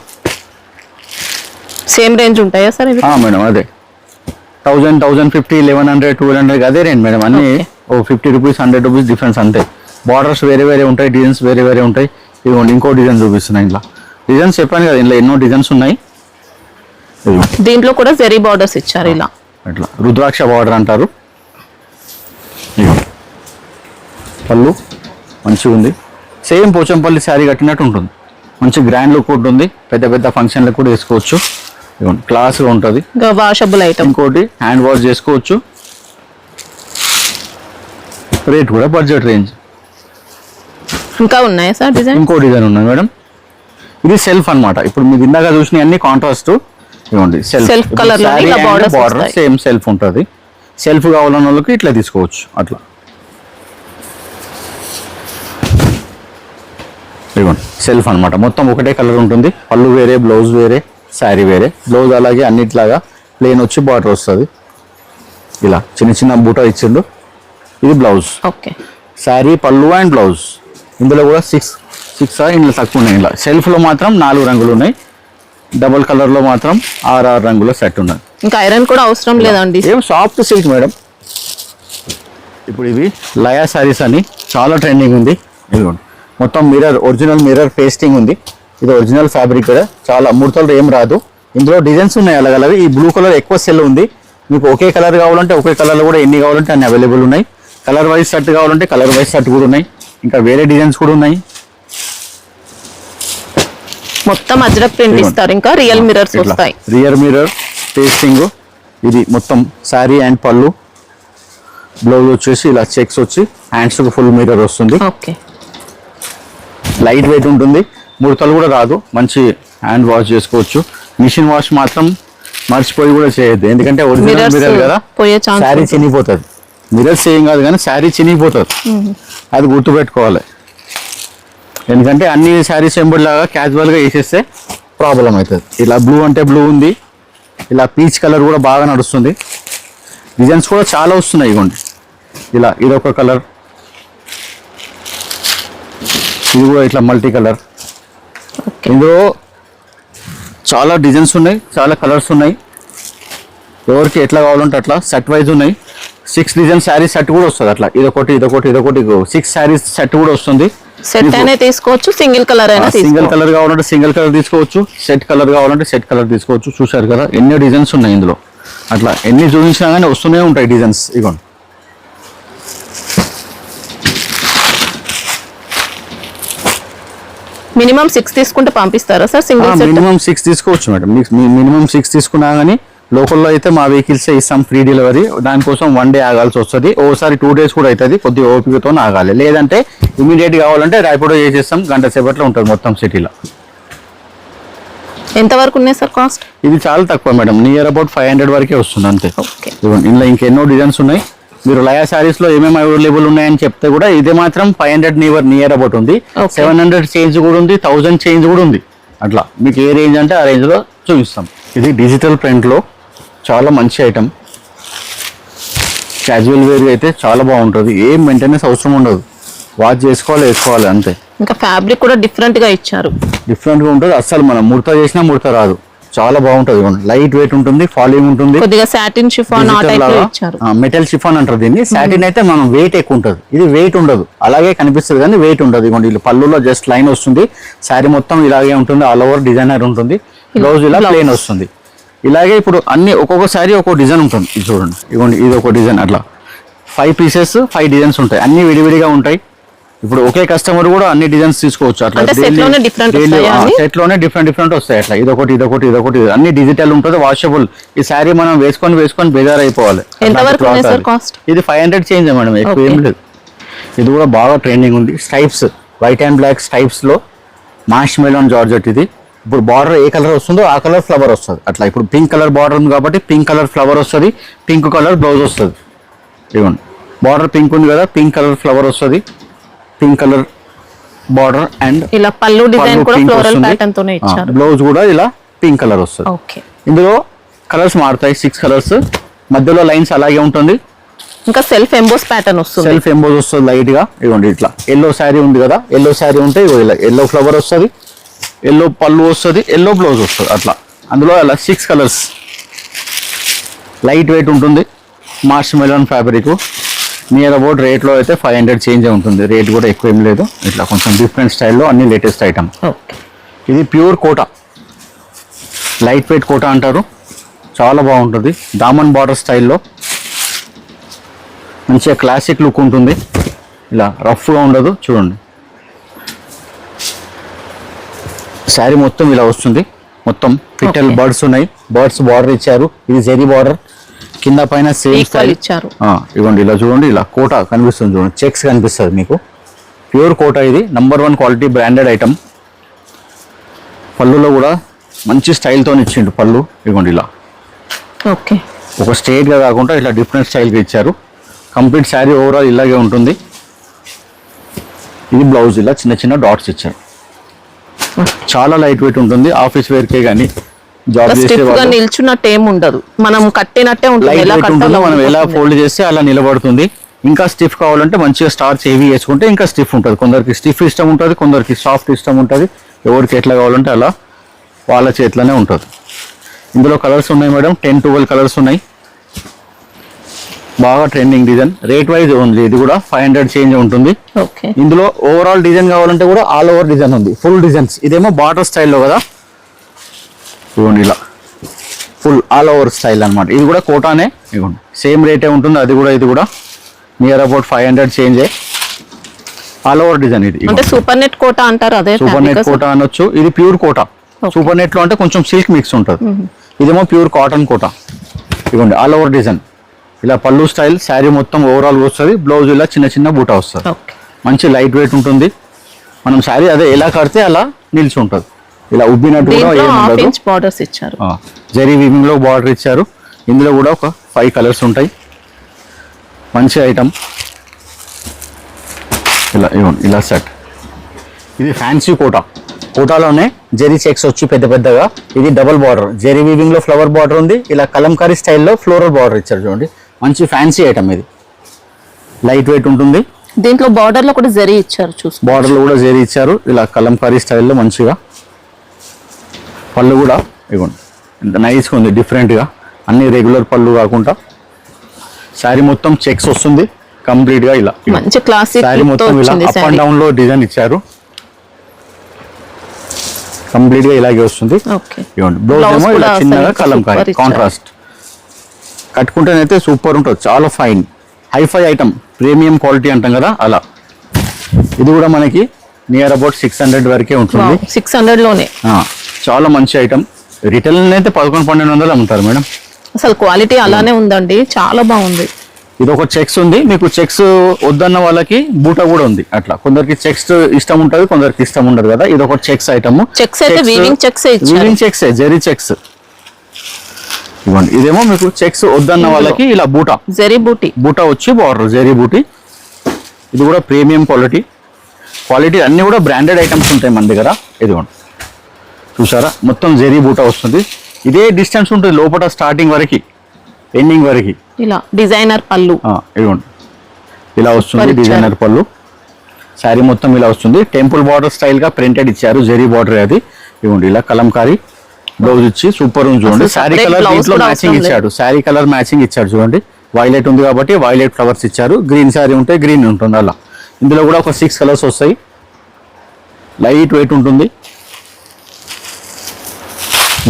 B: సేమ్ రేంజ్ ఉంటాయా సార్?
A: మేడం అదే 1000, 1050, 1100, 1200 అదే రేంజ్ మేడం. అన్ని ఓ 50 రూపీస్, 100 రూపీస్ డిఫరెన్స్ అంతే. బార్డర్స్ వేరే వేరే ఉంటాయి, డిజైన్స్ వేరే వేరే ఉంటాయి. ఇదిగోండి ఇంకో డిజైన్ చూపిస్తున్నాయి. ఇంట్లో డిజైన్స్ చెప్పాను కదా, ఇంట్లో ఎన్నో డిజైన్స్ ఉన్నాయి.
B: దీంట్లో కూడా జరీ బార్డర్స్ ఇచ్చారు ఇలా.
A: అట్లా రుద్రాక్ష బార్డర్ అంటారు. పళ్ళు మంచిగా ఉంది, సేమ్ పోచంపల్లి శారీ కట్టినట్టు ఉంటుంది. మంచి గ్రాండ్ లుక్ ఉంటుంది. పెద్ద పెద్ద ఫంక్షన్లకు కూడా వేసుకోవచ్చు. క్లాస్గా ఉంటుంది.
B: Washable item.
A: ఇంకోటి హ్యాండ్ వాష్ చేసుకోవచ్చు. రేట్ కూడా బడ్జెట్ రేంజ్.
B: ఇంకా ఉన్నాయా సార్ డిజైన్?
A: ఇంకో డిజైన్ ఉన్నాయి మేడం. ఇది సెల్ఫ్ అన్నమాట. ఇప్పుడు మీరు ఇందాక చూసిన అన్ని కాంట్రాస్ట్. ఇవ్వండి
B: self colour
A: border same self ఉంటుంది. సెల్ఫ్ కావాలన్న వాళ్ళకి ఇట్లా తీసుకోవచ్చు అట్లా. ఇవ్వండి సెల్ఫ్ అన్నమాట. మొత్తం ఒకటే కలర్ ఉంటుంది. పళ్ళు వేరే, బ్లౌజ్ వేరే, శారీ వేరే. బ్లౌజ్ అలాగే అన్నిట్లాగా ప్లెయిన్ వచ్చి బార్డర్ వస్తుంది. ఇలా చిన్న చిన్న బూటా ఇచ్చిండు. ఇది బ్లౌజ్.
B: ఓకే.
A: శారీ, పళ్ళు అండ్ బ్లౌజ్. ఇందులో కూడా 6 ఇందులో తక్కువ ఉన్నాయి. ఇలా సెల్ఫ్లో మాత్రం 4 రంగులు ఉన్నాయి. డబుల్ కలర్లో మాత్రం 6 రంగుల సెట్ ఉన్నాయి.
B: ఇంకా ఐరన్ కూడా అవసరం లేదండి.
A: ఏం సాఫ్ట్ సిల్క్ మేడం. ఇప్పుడు ఇవి లయా శారీస్ అని చాలా ట్రెండింగ్ ఉంది. ఇదిగోండి మొత్తం మిర్రర్, ఒరిజినల్ మిర్రర్ పేస్టింగ్ ఉంది. ఇది ఒరిజినల్ ఫ్యాబ్రిక్ కూడా. చాలా ముడతలు ఏం రాదు. ఇందులో డిజైన్స్ ఉన్నాయి అలగలవి. ఈ బ్లూ కలర్ ఎక్కువ సెల్ ఉంది. మీకు ఒకే కలర్ కావాలంటే ఒకే కలర్లో కూడా ఎన్ని కావాలంటే అన్ని అవైలబుల్ ఉన్నాయి. కలర్ వైజ్ షర్ట్ కావాలంటే కలర్ వైజ్ షర్ట్ కూడా ఉన్నాయి. ఇంకా వేరే డిజైన్స్ కూడా ఉన్నాయి.
B: మొత్తం అజ్రక్ ప్రింట్ ఇస్తారు. ఇంకా రియల్ మిర్రర్స్ వస్తాయి.
A: Real mirror pasting. ఇది మొత్తం శారీ అండ్ పళ్ళు. బ్లౌజ్ వచ్చేసి ఇలా చెక్స్ వచ్చి హ్యాండ్స్ ఫుల్ మిర్రర్ వస్తుంది.
B: ఓకే.
A: లైట్ వెయిట్ ఉంటుంది. ముడతలు కూడా రాదు. మంచి హ్యాండ్ వాష్ చేసుకోవచ్చు. మిషన్ వాష్ మాత్రం మర్చిపోయి కూడా చేయొద్దు, ఎందుకంటే ఒరిజినల్ మిర్రర్ కదా, శారీ చినిగిపోతుంది. మిర్రర్స్ ఏం కాదు కానీ శారీ చినిగిపోతుంది. అది గుర్తుపెట్టుకోవాలి. ఎందుకంటే అన్ని శారీస్ ఎంబడిలాగా క్యాజువల్గా వేసేస్తే ప్రాబ్లం అవుతుంది. ఇలా బ్లూ అంటే బ్లూ ఉంది. ఇలా పీచ్ కలర్ కూడా బాగా నడుస్తుంది. డిజైన్స్ కూడా చాలా వస్తున్నాయి. ఇవ్వండి ఇలా ఇదొక కలర్, ఇది కూడా ఇట్లా మల్టీ కలర్.
B: ఓకే.
A: ఇందులో చాలా డిజైన్స్ ఉన్నాయి, చాలా కలర్స్ ఉన్నాయి. ఎవరికి ఎట్లా కావాలంటే అట్లా సెట్ వైజ్ ఉన్నాయి. 6 డిజైన్ శారీ సెట్ కూడా వస్తుంది అట్లా. ఇదొకటి 6 శారీస్ సెట్ కూడా వస్తుంది.
B: సెట్ అయినా తీసుకోవచ్చు, సింగిల్ కలర్ అయినా
A: సింగిల్ కలర్ కావాలంటే సింగిల్ కలర్ తీసుకోవచ్చు, సెట్ కలర్ కావాలంటే సెట్ కలర్ తీసుకోవచ్చు. చూశారు కదా ఎన్ని డిజైన్స్ ఉన్నాయి ఇందులో. అట్లా ఎన్ని చూపించినా కానీ వస్తూనే ఉంటాయి డిజైన్స్. ఇగోండి
B: మినిమం 6 తీసుకుంటే పంపిస్తారా సార్ సింగిల్ సెట్?
A: మినిమం 6 తీసుకోవచ్చు మేడం. మినిమం 6 తీసుకున్నా కానీ లోకల్లో అయితే మా వెహికల్స్ ఇస్తాం ఫ్రీ డెలివరీ. దానికోసం 1 డే ఆగాల్సి వస్తుంది, ఓసారి 2 days కూడా అవుతుంది. కొద్దిగా ఓపికతో ఆగాలి. లేదంటే ఇమీడియట్ కావాలంటే ర్యాపిడో చేసేస్తాం, గంట సేపట్లో ఉంటుంది మొత్తం సిటీలో.
B: ఎంత వరకు ఉన్నాయి సార్ కాస్ట్?
A: ఇది చాలా తక్కువ మేడం, నియర్ అబౌట్ 500 వరకే వస్తుంది అంతే.
B: ఓకే.
A: ఇందులో ఇంకెన్నో డిజైన్స్ ఉన్నాయి. మీరు లయా శారీస్ లో ఏమేమి అవైలబుల్ ఉన్నాయని చెప్తే కూడా ఇది మాత్రం 500 నియర్ అబౌట్ ఉంది. 700 చేంజ్ కూడా ఉంది, 1000 చేంజ్ కూడా ఉంది. అట్లా మీకు ఏ రేంజ్ అంటే ఆ రేంజ్ లో చూపిస్తాం. ఇది డిజిటల్ ప్రింట్ లో చాలా మంచి ఐటమ్. క్యాజువల్ వేర్ అయితే చాలా బాగుంటుంది, ఏం మెయింటెనెన్స్ అవసరం ఉండదు. వాచ్ చేసుకోవాలి, వేసుకోవాలి అంతే.
B: ఇంకా ఫ్యాబ్రిక్ కూడా డిఫరెంట్ గా ఇచ్చారు,
A: డిఫరెంట్ గా ఉంటుంది. అస్సలు మనం ముడత చేసినా ముడత రాదు, చాలా బాగుంటుంది. లైట్ వెయిట్ ఉంటుంది, ఫాలింగ్ ఉంటుంది.
B: కొద్దిగా సాటిన్ షిఫాన్ ఆ టైప్ లో ఇచ్చారు.
A: మెటల్ షిఫాన్ అంటారు దీన్ని. సాటిన్ అయితే మనం వెయిట్ ఎక్కువ ఉంటుంది, ఇది వెయిట్ ఉండదు. అలాగే కనిపిస్తుంది కానీ వెయిట్ ఉండదు. ఇదిగోండి ఇలా పళ్ళులో జస్ట్ లైన్ వస్తుంది, శారీ మొత్తం ఇలాగే ఉంటుంది, ఆల్ ఓవర్ డిజైనర్ ఉంటుంది. బ్లౌజ్ ఇలా ప్లేన్ వస్తుంది. ఇలాగే ఇప్పుడు అన్ని ఒక్కొక్క శారీ ఒక్కొక్క డిజైన్ ఉంటుంది. ఇది చూడండి, ఇదిగోండి ఇది ఒక డిజైన్. అట్లా 5 pieces 5 డిజైన్స్ ఉంటాయి, అన్ని విడివిడిగా ఉంటాయి. ఇప్పుడు ఒకే కస్టమర్ కూడా అన్ని డిజైన్స్ తీసుకోవచ్చు. అట్లా సెట్ లోనే డిఫరెంట్ వస్తాయి. అట్లా ఇదొకటి అన్ని డిజిటల్ ఉంటుంది, వాషబుల్. ఈ శారీ మనం వేసుకొని బేజార్ అయిపోవాలి. ఇది 500 చేంజ్ మేడం, ఎక్కువ ఏం లేదు. ఇది కూడా బాగా ట్రెండింగ్ ఉంది. Stripes, white and black stripes లో మాష్ మెలోన్ జార్జెట్. ఇది ఇప్పుడు బార్డర్ ఏ కలర్ వస్తుందో ఆ కలర్ ఫ్లవర్ వస్తుంది. అట్లా ఇప్పుడు పింక్ కలర్ బార్డర్ ఉంది కాబట్టి పింక్ కలర్ ఫ్లవర్ వస్తుంది, పింక్ కలర్ బ్లౌజ్ వస్తుంది. ఇవ్వండి బార్డర్ పింక్ ఉంది కదా, పింక్ కలర్ ఫ్లవర్ వస్తుంది, పింక్ కలర్ బార్డర్ అండ్
B: ఇలా పల్లు డిజైన్ కూడా ఫ్లోరల్ ప్యాటర్న్ తోనే ఇచ్చారు.
A: బ్లౌజ్ కూడా ఇలా పింక్ కలర్ వస్తుంది.
B: ఓకే.
A: ఇందులో కలర్స్ మారుతాయి, 6 కలర్స్. మధ్యలో లైన్స్ అలాగే ఉంటుంది.
B: ఇంకా సెల్ఫ్ ఎంబోస్ ప్యాటర్న్ వస్తుంది,
A: సెల్ఫ్ ఎంబోస్ వస్తుంది లైట్ గా. ఇవ్వండి ఇట్లా ఎల్లో శారీ ఉంది కదా, ఎల్లో శారీ ఉంటే ఇలా ఎల్లో ఫ్లవర్ వస్తుంది, ఎల్లో పళ్ళు వస్తుంది, ఎల్లో బ్లౌజ్ వస్తుంది. అట్లా అందులో అలా 6 కలర్స్. లైట్ వెయిట్ ఉంటుంది, Marsh melon fabric. Near about రేట్లో అయితే 500 చేంజ్ ఉంటుంది, రేట్ కూడా ఎక్కువ ఏం లేదు. ఇట్లా కొంచెం డిఫరెంట్ స్టైల్లో అన్ని లేటెస్ట్ ఐటమ్. ఇది pure Kota, light weight Kota అంటారు, చాలా బాగుంటుంది. దామన్ బార్డర్ స్టైల్లో మంచిగా క్లాసిక్ లుక్ ఉంటుంది. ఇలా రఫ్గా ఉండదు. చూడండి శారీ మొత్తం ఇలా వస్తుంది, మొత్తం పిట్టల్ బర్డ్స్ ఉన్నాయి, బర్డ్స్ బార్డర్ ఇచ్చారు. ఇది జెరీ బార్డర్, కింద పైన సేమ్ స్టైల్
B: ఇచ్చారు.
A: ఇవ్వండి ఇలా చూడండి, ఇలా కోటా కనిపిస్తుంది చూడండి, చెక్స్ కనిపిస్తుంది మీకు. ప్యూర్ కోటా, ఇది నంబర్ 1 క్వాలిటీ బ్రాండెడ్ ఐటమ్. పళ్ళులో కూడా మంచి స్టైల్తో ఇచ్చిండు పళ్ళు. ఇవ్వండి ఇలా
B: ఓకే,
A: ఒక స్ట్రైట్ గా కాకుండా ఇట్లా డిఫరెంట్ స్టైల్గా ఇచ్చారు. కంప్లీట్ శారీ ఓవరాల్ ఇలాగే ఉంటుంది. ఇది బ్లౌజ్ ఇలా చిన్న చిన్న డాట్స్ ఇచ్చారు. చాలా లైట్ వెయిట్ ఉంటుంది, ఆఫీస్ వేర్ కే కానీ జాబ్ చేసే వాళ్ళు
B: నిల్చున్నట్టు ఏం ఉండదు, మనం కట్టినట్టే ఉంటుంది.
A: మనం ఎలా ఫోల్డ్ చేస్తే అలా నిలబడుతుంది. ఇంకా స్టిఫ్ కావాలంటే మంచిగా స్టార్చ్ హెవీ వేసుకుంటే ఇంకా స్టిఫ్ ఉంటుంది. కొందరికి స్టిఫ్ ఇష్టం ఉంటుంది, కొందరికి సాఫ్ట్ ఇష్టం ఉంటుంది. ఎవరికి ఎట్లా కావాలంటే అలా వాళ్ళ చేతిలోనే ఉంటుంది. ఇందులో కలర్స్ ఉన్నాయి మేడం, 10-12 కలర్స్ ఉన్నాయి. బాగా ట్రెండింగ్ డిజైన్. రేట్ వైజ్ ఉంది, ఇది కూడా 500 చేంజ్ ఉంటుంది. ఇందులో ఓవరాల్ డిజైన్ కావాలంటే కూడా ఆల్ ఓవర్ డిజైన్ ఉంది, ఫుల్ డిజైన్స్. ఇదేమో బార్డర్ స్టైల్లో కదా, ఇవ్వండి ఇలా ఫుల్ ఆల్ ఓవర్ స్టైల్ అనమాట. ఇది కూడా కోటానే, ఇవ్వండి సేమ్ రేటే ఉంటుంది. అది కూడా ఇది కూడా నియర్ అబౌట్ 500 చేంజే. ఆల్ ఓవర్ డిజైన్ ఇది.
B: అంటే సూపర్ నెట్ కోటా అంటారు, అదే
A: సూపర్ నెట్ కోటా అనొచ్చు. ఇది ప్యూర్ కోటా. సూపర్ నెట్ లో అంటే కొంచెం సిల్క్ మిక్స్ ఉంటుంది, ఇదేమో ప్యూర్ కాటన్ కోటా. ఇవ్వండి ఆల్ ఓవర్ డిజైన్, ఇలా పళ్ళు స్టైల్. శారీ మొత్తం ఓవరాల్ వస్తుంది, బ్లౌజ్ ఇలా చిన్న చిన్న బూటా వస్తుంది. మంచి లైట్ వెయిట్ ఉంటుంది. మనం శారీ అదే ఎలా కడితే అలా నిలిచి ఉంటుంది. ఇలా ఉబ్బినట్టు కూడా
B: బార్డర్స్ ఇచ్చారు,
A: జరీ వీవింగ్ లో బార్డర్ ఇచ్చారు. ఇందులో కూడా ఒక 5 కలర్స్ ఉంటాయి. మంచి ఐటమ్. ఇలా ఇవ్వండి ఇలా సెట్. ఇది ఫ్యాన్సీ కోటా, కోటాలోనే జెరీ చెక్స్ వచ్చి పెద్ద పెద్దగా. ఇది డబుల్ బార్డర్, జెరీ వీవింగ్ లో ఫ్లవర్ బార్డర్ ఉంది. ఇలా కలంకారీ స్టైల్లో ఫ్లోరల్ బార్డర్ ఇచ్చారు చూడండి. మంచి ఫ్యాన్సీ ఐటమ్. ఇది లైట్ వెయిట్ ఉంటుంది,
B: దీంట్లో బార్డర్ లో కూడా జరీ ఇచ్చారు చూసి.
A: బార్డర్ లో కూడా జరీ ఇచ్చారు ఇలా కలంకారీ స్టైల్లో మంచిగా. పళ్ళు కూడా ఇవ్వండి ఎంత నైస్గా ఉంది, డిఫరెంట్ గా, అన్ని రెగ్యులర్ పళ్ళు కాకుండా. శారీ మొత్తం చెక్స్ వస్తుంది కంప్లీట్ గా ఇలా.
B: మంచి క్లాసిక్
A: శారీ మొత్తం ఇలా అప్ అండ్ డౌన్ లో డిజైన్ ఇచ్చారు, కంప్లీట్ గా ఇలాగే వస్తుంది. ఇవ్వండి బ్లౌజ్ ఏమో ఇలా చిన్నగా కలంకారీ కాంట్రాస్ట్. కట్టుకుంటేనైతే సూపర్ ఉంటుంది, చాలా fine hi fi item, premium quality అంటాం కదా అలా. ఇది కూడా మనకి నియర్ అబౌట్ 600 వరకే ఉంటుంది.
B: 600 లోనే
A: చాలా మంచి ఐటమ్. రిటైల్ అయితే 1100-1200 అమ్ముతారు మేడం.
B: అసలు క్వాలిటీ అలానే ఉందండి, చాలా బాగుంది.
A: ఇది ఒక చెక్స్ ఉంది, మీకు చెక్స్ వద్దన్న వాళ్ళకి బూటా కూడా ఉంది. అట్లా కొందరికి చెక్స్ ఇష్టం ఉంటుంది, కొందరికి ఇష్టం ఉండదు కదా. ఇది ఒక చెక్స్ ఐటమ్.
B: చెక్స్ అయితే weaving checks,
A: weaving checks, zari checks ఇవ్వండి. ఇదేమో మీకు చెక్స్ వద్దన్న వాళ్ళకి ఇలా బూటా,
B: జెరీ బూటీ,
A: బూటా వచ్చి బార్డర్ జెరీ బూటీ. ఇది కూడా ప్రీమియం క్వాలిటీ. క్వాలిటీ అన్ని కూడా బ్రాండెడ్ ఐటమ్స్ ఉంటాయి మన దగ్గర. ఇదిగోండి చూసారా, మొత్తం జెరీ బూటా వస్తుంది. ఇదే డిస్టెన్స్ ఉంటుంది లోపల స్టార్టింగ్ వరకు ఎండింగ్ వరకు.
B: ఇలా డిజైనర్ పళ్ళు,
A: ఇదిగోండి ఇలా వస్తుంది డిజైనర్ పళ్ళు. శారీ మొత్తం ఇలా వస్తుంది. టెంపుల్ బార్డర్ స్టైల్ గా ప్రింటెడ్ ఇచ్చారు, జెరీ బార్డర్ అది. ఇవ్వండి ఇలా కలంకారీ బ్లౌజ్ ఇచ్చి సూపర్ ఉంది చూడండి. శారీ కలర్ దీంట్లో మ్యాచింగ్ ఇచ్చాడు, శారీ కలర్ మ్యాచింగ్ ఇచ్చాడు చూడండి. వైలెట్ ఉంది కాబట్టి వైలెట్ ఫ్లవర్స్ ఇచ్చారు, గ్రీన్ శారీ ఉంటే గ్రీన్ ఉంటుంది అలా. ఇందులో కూడా ఒక 6 కలర్స్ వస్తాయి. లైట్ వెయిట్ ఉంటుంది.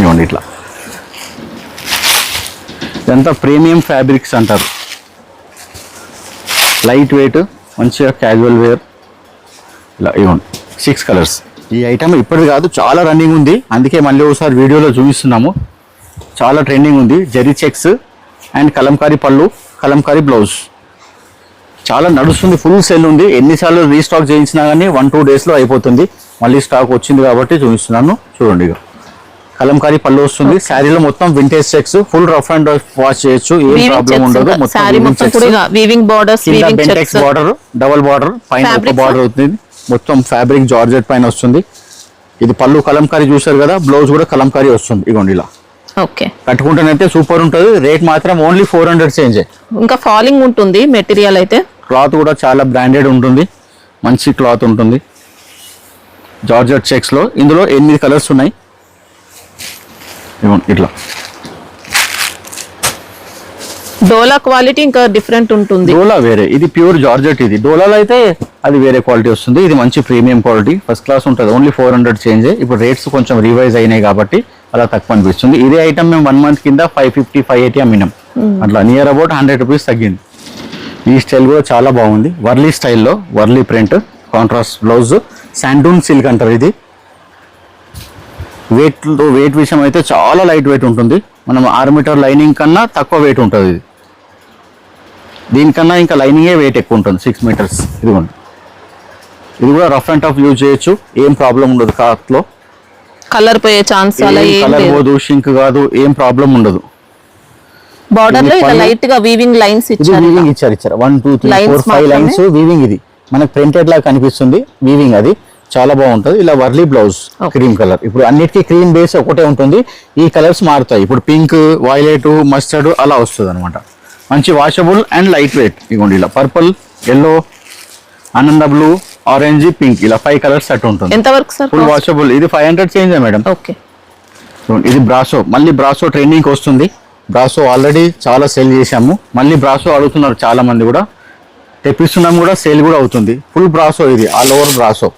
A: ఇవ్వండి ఇట్లా, ఇదంతా ప్రీమియం ఫ్యాబ్రిక్స్ అంటారు. లైట్ వెయిట్, మంచిగా క్యాజువల్ వేర్ ఇలా. ఇవ్వండి 6 కలర్స్. ఈ ఐటమ్ ఇప్పటిది కాదు, చాలా రన్నింగ్ ఉంది, అందుకే మళ్ళీ ఒకసారి వీడియోలో చూపిస్తున్నాము. చాలా ట్రెండింగ్ ఉంది. జెరీ చెక్స్ అండ్ కలంకారీ పళ్ళు, కలంకారీ బ్లౌజ్ చాలా నడుస్తుంది, ఫుల్ సెల్ ఉంది. ఎన్నిసార్లు రీస్టాక్ చేయించినా కానీ 1-2 డేస్లో అయిపోతుంది. మళ్ళీ స్టాక్ వచ్చింది కాబట్టి చూపిస్తున్నాను. చూడండి ఇక కలంకారీ పళ్ళు వస్తుంది. శారీలో మొత్తం vintage checks, full rough and wash చేయొచ్చు, ఏం ప్రాబ్లం ఉండదు. బార్డర్, డబల్ బార్డర్, పైన ఒక బార్డర్ అవుతుంది. మొత్తం ఫ్యాబ్రిక్ జార్జెట్ పైన వస్తుంది. ఇది పళ్ళు కలంకారీ చూసారు కదా, బ్లౌజ్ కూడా కలంకారీ వస్తుంది. ఇగోండి ఇలా కట్టుకుంటేనైతే సూపర్ ఉంటుంది. రేట్ మాత్రం ఓన్లీ 400 చేంజ్.
B: ఇంకా ఫాలింగ్ ఉంటుంది మెటీరియల్ అయితే.
A: క్లాత్ కూడా చాలా బ్రాండెడ్ ఉంటుంది, మంచి క్లాత్ ఉంటుంది. జార్జెట్ చెక్స్ లో ఇందులో 8 కలర్స్ ఉన్నాయి. ఇట్లా
B: డోలా క్వాలిటీ ఇంకా డిఫరెంట్ ఉంటుంది.
A: డోలా వేరే, ఇది ప్యూర్ జార్జెట్. ఇది డోలాలో అయితే అది వేరే క్వాలిటీ వస్తుంది. ఇది మంచి ప్రీమియం క్వాలిటీ, ఫస్ట్ క్లాస్ ఉంటుంది. Only 400 change. ఇప్పుడు రేట్స్ కొంచెం రివైజ్ అయినాయి కాబట్టి అలా తక్కువ అనిపిస్తుంది. ఇదే ఐటమ్ మేము 1 మంత్ కింద 550-580 అమ్మినాం. అట్లా నియర్ అబౌట్ 100 రూపీస్ తగ్గింది. ఈ స్టైల్ కూడా చాలా బాగుంది. వర్లీ స్టైల్లో, వర్లీ ప్రింట్, కాంట్రాస్ట్ బ్లౌజ్, శాండూన్ సిల్క్ అంటారు. ఇది వెయిట్ విషయం అయితే చాలా లైట్ వెయిట్ ఉంటుంది. మనం 6 మీటర్ లైనింగ్ కన్నా తక్కువ వెయిట్ ఉంటుంది. ఇది దీనికన్నా ఇంకా లైనింగే వెయిట్ ఎక్కువ ఉంటుంది, 6 మీటర్స్. ఇదిగోండి, ఇది కూడా రఫ్ అండ్ టఫ్ యూజ్ చేయొచ్చు, ఏం ప్రాబ్లం ఉండదు. క్లాత్ లో
B: కలర్ పోయే ఛాన్స్,
A: కలర్ పోదు, షింక్ కాదు, ఏం ప్రాబ్లం ఉండదు.
B: బార్డర్ లో లైట్ గా వీవింగ్ లైన్స్ ఇచ్చారు.
A: వీవింగ్ ఇచ్చారు 1 2 3 4 5 లైన్స్ వీవింగ్. ఇది మనకు ప్రింటెడ్ లాగా కనిపిస్తుంది వీవింగ్, అది చాలా బాగుంటుంది. ఇలా వర్లీ బ్లౌజ్, క్రీమ్ కలర్. ఇప్పుడు అన్నిటికీ క్రీమ్ బేస్ ఒకటే ఉంటుంది, ఈ కలర్స్ మారుతాయి. ఇప్పుడు పింక్, వైలెట్, మస్టర్డ్ అలా వస్తుంది అనమాట. మంచి వాషబుల్ అండ్ లైట్ వెయిట్. ఇగోండి ఇలా పర్పుల్, ఎల్లో, ఆనంద బ్లూ, ఆరెంజ్, పింక్, ఇలా 5 కలర్స్ సెట్ ఉంటుంది.
B: ఎంత వరకు సార్?
A: Full washable. ఇది 500 చేంజ్ మేడం.
B: ఓకే.
A: ఇది బ్రాసో, మళ్ళీ బ్రాసో ట్రెండింగ్ వస్తుంది. బ్రాసో ఆల్రెడీ చాలా సేల్ చేశాము, మళ్ళీ బ్రాసో అడుగుతున్నారు చాలా మంది కూడా, తెప్పిస్తున్నాం కూడా, సేల్ కూడా అవుతుంది. ఫుల్ బ్రాసో, ఇది ఆల్ ఓవర్ బ్రాసో.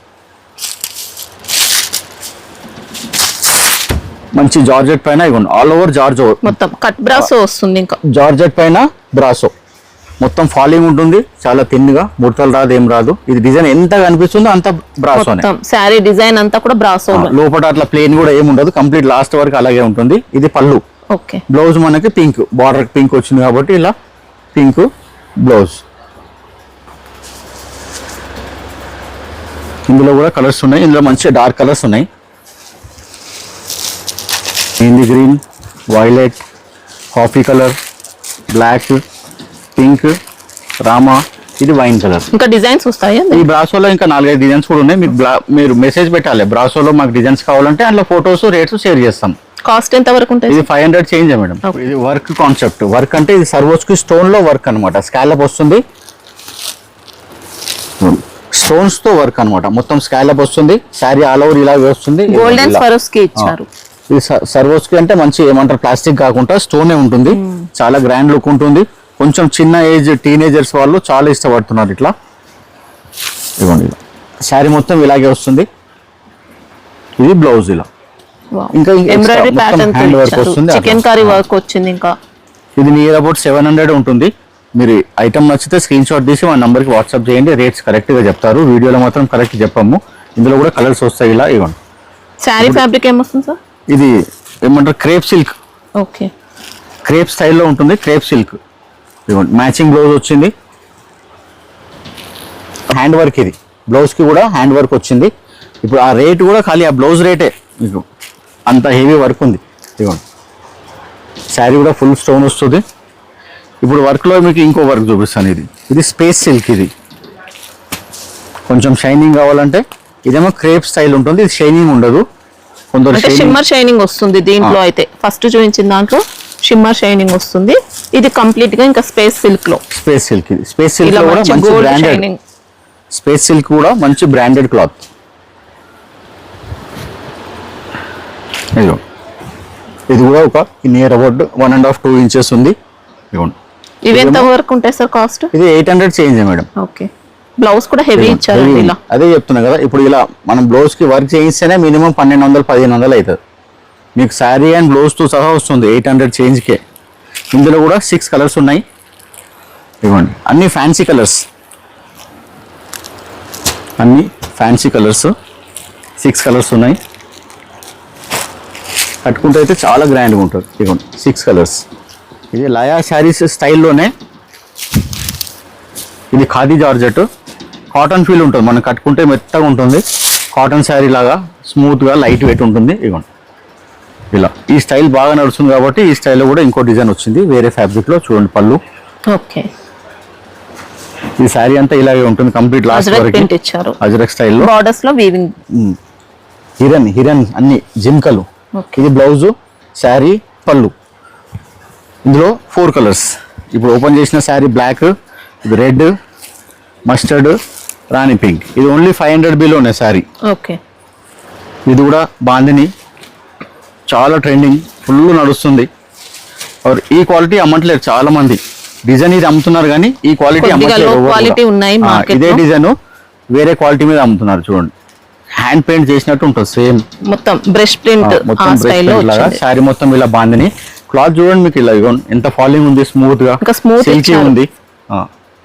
A: మంచి జార్జెట్ పైన ఇవ్వండి, ఆల్ ఓవర్ జార్జో,
B: మొత్తం కట్ బ్రాసో వస్తుంది. ఇంకా
A: జార్జెట్ పైన బ్రాసో మొత్తం ఫాలింగ్ ఉంటుంది, చాలా తిన్నుగా, ముడతలు రాదు, ఏం రాదు. ఇది డిజైన్ ఎంత కనిపిస్తుందో అంత బ్రాసో.
B: శారీ డిజైన్ అంతా కూడా బ్రాసో.
A: లోపల అట్లా ప్లేన్ కూడా ఏమి ఉండదు, కంప్లీట్ లాస్ట్ వరకు అలాగే ఉంటుంది. ఇది పళ్ళు.
B: ఓకే.
A: బ్లౌజ్ మనకి పింక్, బార్డర్ పింక్ వచ్చింది కాబట్టి ఇలా పింక్ బ్లౌజ్. ఇందులో కూడా కలర్స్ ఉన్నాయి, ఇందులో మంచి డార్క్ కలర్స్ ఉన్నాయి. Mehndi green, violet, coffee colour, black, pink, రామా, ఇది వైన్ కలర్.
B: ఇంకా డిజైన్స్ వస్తాయి
A: ఈ బ్రాసోలో. ఇంకా 4-5 డిజైన్స్ కూడా ఉన్నాయి. మీకు మీరు మెసేజ్ పెట్టాలి, బ్రాసోలో మాకు డిజైన్స్ కావాలంటే, అందులో ఫొటోస్, రేట్స్ షేర్ చేస్తాం.
B: కాస్ట్ ఎంత వరకు ఉంటుంది?
A: ఇది 500 చేంజ్ మేడం. ఇది వర్క్ కాన్సెప్ట్. వర్క్ అంటే ఇది సర్వోస్ కి స్టోన్ లో వర్క్ అనమాట. స్కాలప్ వస్తుంది, స్టోన్స్ తో వర్క్ అన్నమాట. మొత్తం స్కాలప్ వస్తుంది, శారీ ఆల్ ఓవర్ ఇలా వస్తుంది.
B: గోల్డెన్ స్వరోస్ కి ఇచ్చారు.
A: ఇది సర్వోస్ కి అంటే మంచి ఏమంటారు ప్లాస్టిక్ కాకుండా స్టోనే ఉంటుంది. చాలా గ్రాండ్ లుక్ ఉంటుంది. కొంచెం చిన్న ఏజ్ టీనేజర్స్ వాళ్ళు చాలా ఇష్టపడుతున్నారు ఇట్లా. ఇవ్వండి, శారీ మొత్తం ఇలాగే వస్తుంది. ఇది బ్లౌజ్ ఇలా. ఇంకా
B: ఎంబ్రాయిడరీ ప్యాటర్న్
A: హ్యాండ్ వర్క్ వస్తుంది.
B: చికెన్ కర్రీ వర్క్ వచ్చింది. ఇంకా
A: ఇది నియర్ అబౌట్ 700 ఉంటుంది. మీరు ఐటమ్ నచ్చితే స్క్రీన్ షాట్ తీసి మా నంబర్కి వాట్సాప్ చేయండి. రేట్స్ కరెక్ట్గా చెప్తారు. వీడియోలో మాత్రం కరెక్ట్ చెప్పాము. ఇందులో కూడా కలర్స్ వస్తాయి ఇలా. ఇవ్వండి,
B: శారీ ఫ్యాబ్రిక్ ఏమొస్తుంది సార్?
A: ఇది ఏమంటారు క్రేప్ సిల్క్.
B: ఓకే,
A: క్రేప్ స్టైల్లో ఉంటుంది. Crepe silk. ఇవ్వండి, మ్యాచింగ్ బ్లౌజ్ వచ్చింది. హ్యాండ్ వర్క్ ఇది. బ్లౌజ్కి కూడా హ్యాండ్ వర్క్ వచ్చింది. ఇప్పుడు ఆ రేట్ కూడా ఖాళీ ఆ బ్లౌజ్ రేటే మీకు, అంత హెవీ వర్క్ ఉంది. ఇవ్వండి, శారీ కూడా ఫుల్ స్టోన్ వస్తుంది. ఇప్పుడు వర్క్లో మీకు ఇంకో వర్క్ చూపిస్తాను. ఇది స్పేస్ సిల్క్. ఇది కొంచెం షైనింగ్ కావాలంటే ఇదేమో క్రేప్ స్టైల్ ఉంటుంది. ఇది షైనింగ్ ఉండదు. కొందరు
B: షిమ్మర్ షైనింగ్ వస్తుంది దీంట్లో. అయితే ఫస్ట్ చూపించిన దాంట్లో షిమ్మర్ షైనింగ్ వస్తుంది. ఇది కంప్లీట్ గా ఇంకా స్పేస్ సిల్క్ లో.
A: స్పేస్ సిల్క్ ఇది. స్పేస్ సిల్క్ కూడా మంచి బ్రాండెడ్. స్పేస్ సిల్క్ కూడా మంచి బ్రాండెడ్ క్లాత్. ఇది కూడా ఒక నియర్ అబౌట్ 1.5-2 ఇంచెస్ ఉంది.
B: ఇవి ఎంత వరకు ఉంటాయి సార్ కాస్ట్?
A: ఇది 800 చేంజ్ మేడం.
B: ఓకే, బ్లౌజ్ కూడా హెవీ ఇచ్చారు ఇలా.
A: అదే చెప్తున్నా కదా, ఇప్పుడు ఇలా మనం బ్లౌజ్ కి వర్క్ చేయిస్తేనే మినిమం 1200-1500 అవుతుంది. మీకు శారీ అండ్ బ్లౌజ్ తో సహా వస్తుంది 800 చేంజ్ కే. ఇందులో కూడా 6 కలర్స్ ఉన్నాయి. ఇవ్వండి, అన్ని ఫ్యాన్సీ కలర్స్. అన్ని ఫ్యాన్సీ కలర్స్. 6 కలర్స్ ఉన్నాయి. కట్టుకుంటే అయితే చాలా గ్రాండ్గా ఉంటుంది. ఇవ్వండి, 6 కలర్స్. ఇది లయా శారీస్ స్టైల్లోనే. ఇది ఖాదీ జార్జెట్. కాటన్ ఫీల్ ఉంటుంది. మనం కట్టుకుంటే మెత్తగా ఉంటుంది. కాటన్ శారీ లాగా స్మూత్గా లైట్ వెయిట్ ఉంటుంది. ఇవ్వండి, ఇలా ఈ స్టైల్ బాగా నడుస్తుంది కాబట్టి ఈ స్టైల్లో కూడా ఇంకో డిజైన్ వచ్చింది వేరే ఫ్యాబ్రిక్లో. చూడండి పళ్ళు.
B: ఓకే,
A: ఈ శారీ అంతా ఇలాగే ఉంటుంది కంప్లీట్ లాస్ట్ వరకు. అజరక్ స్టైల్లో
B: బార్డర్స్ లో వీవింగ్.
A: హిరన్ అన్ని జింకలు. ఇది బ్లౌజు, శారీ, పళ్ళు. ఇందులో 4 కలర్స్. ఇప్పుడు ఓపెన్ చేసిన శారీ బ్లాక్, ఇది రెడ్, మస్టర్డ్, రాణి పింక్. ఇది ఓన్లీ 500 బిలోనే శారీ.
B: ఓకే,
A: ఇది కూడా బాందిని, చాలా ట్రెండింగ్, ఫుల్ నడుస్తుంది. ఈ క్వాలిటీ అమ్మట్లేదు చాలా మంది. డిజైన్ ఇది అమ్ముతున్నారు కానీ ఈ క్వాలిటీ అమ్మట్లేదు. ఇదే డిజైన్ వేరే క్వాలిటీ మీద అమ్ముతున్నారు. చూడండి, హ్యాండ్ పెయింట్ చేసినట్టు ఉంటుంది. సేమ్
B: మొత్తం బ్రష్ ప్రింట్
A: లాగా శారీ మొత్తం ఇలా బాందిని. క్లాత్ చూడండి మీకు ఇలా ఎంత ఫాలింగ్ ఉంది, స్మూత్ గా సిల్కీ ఉంది.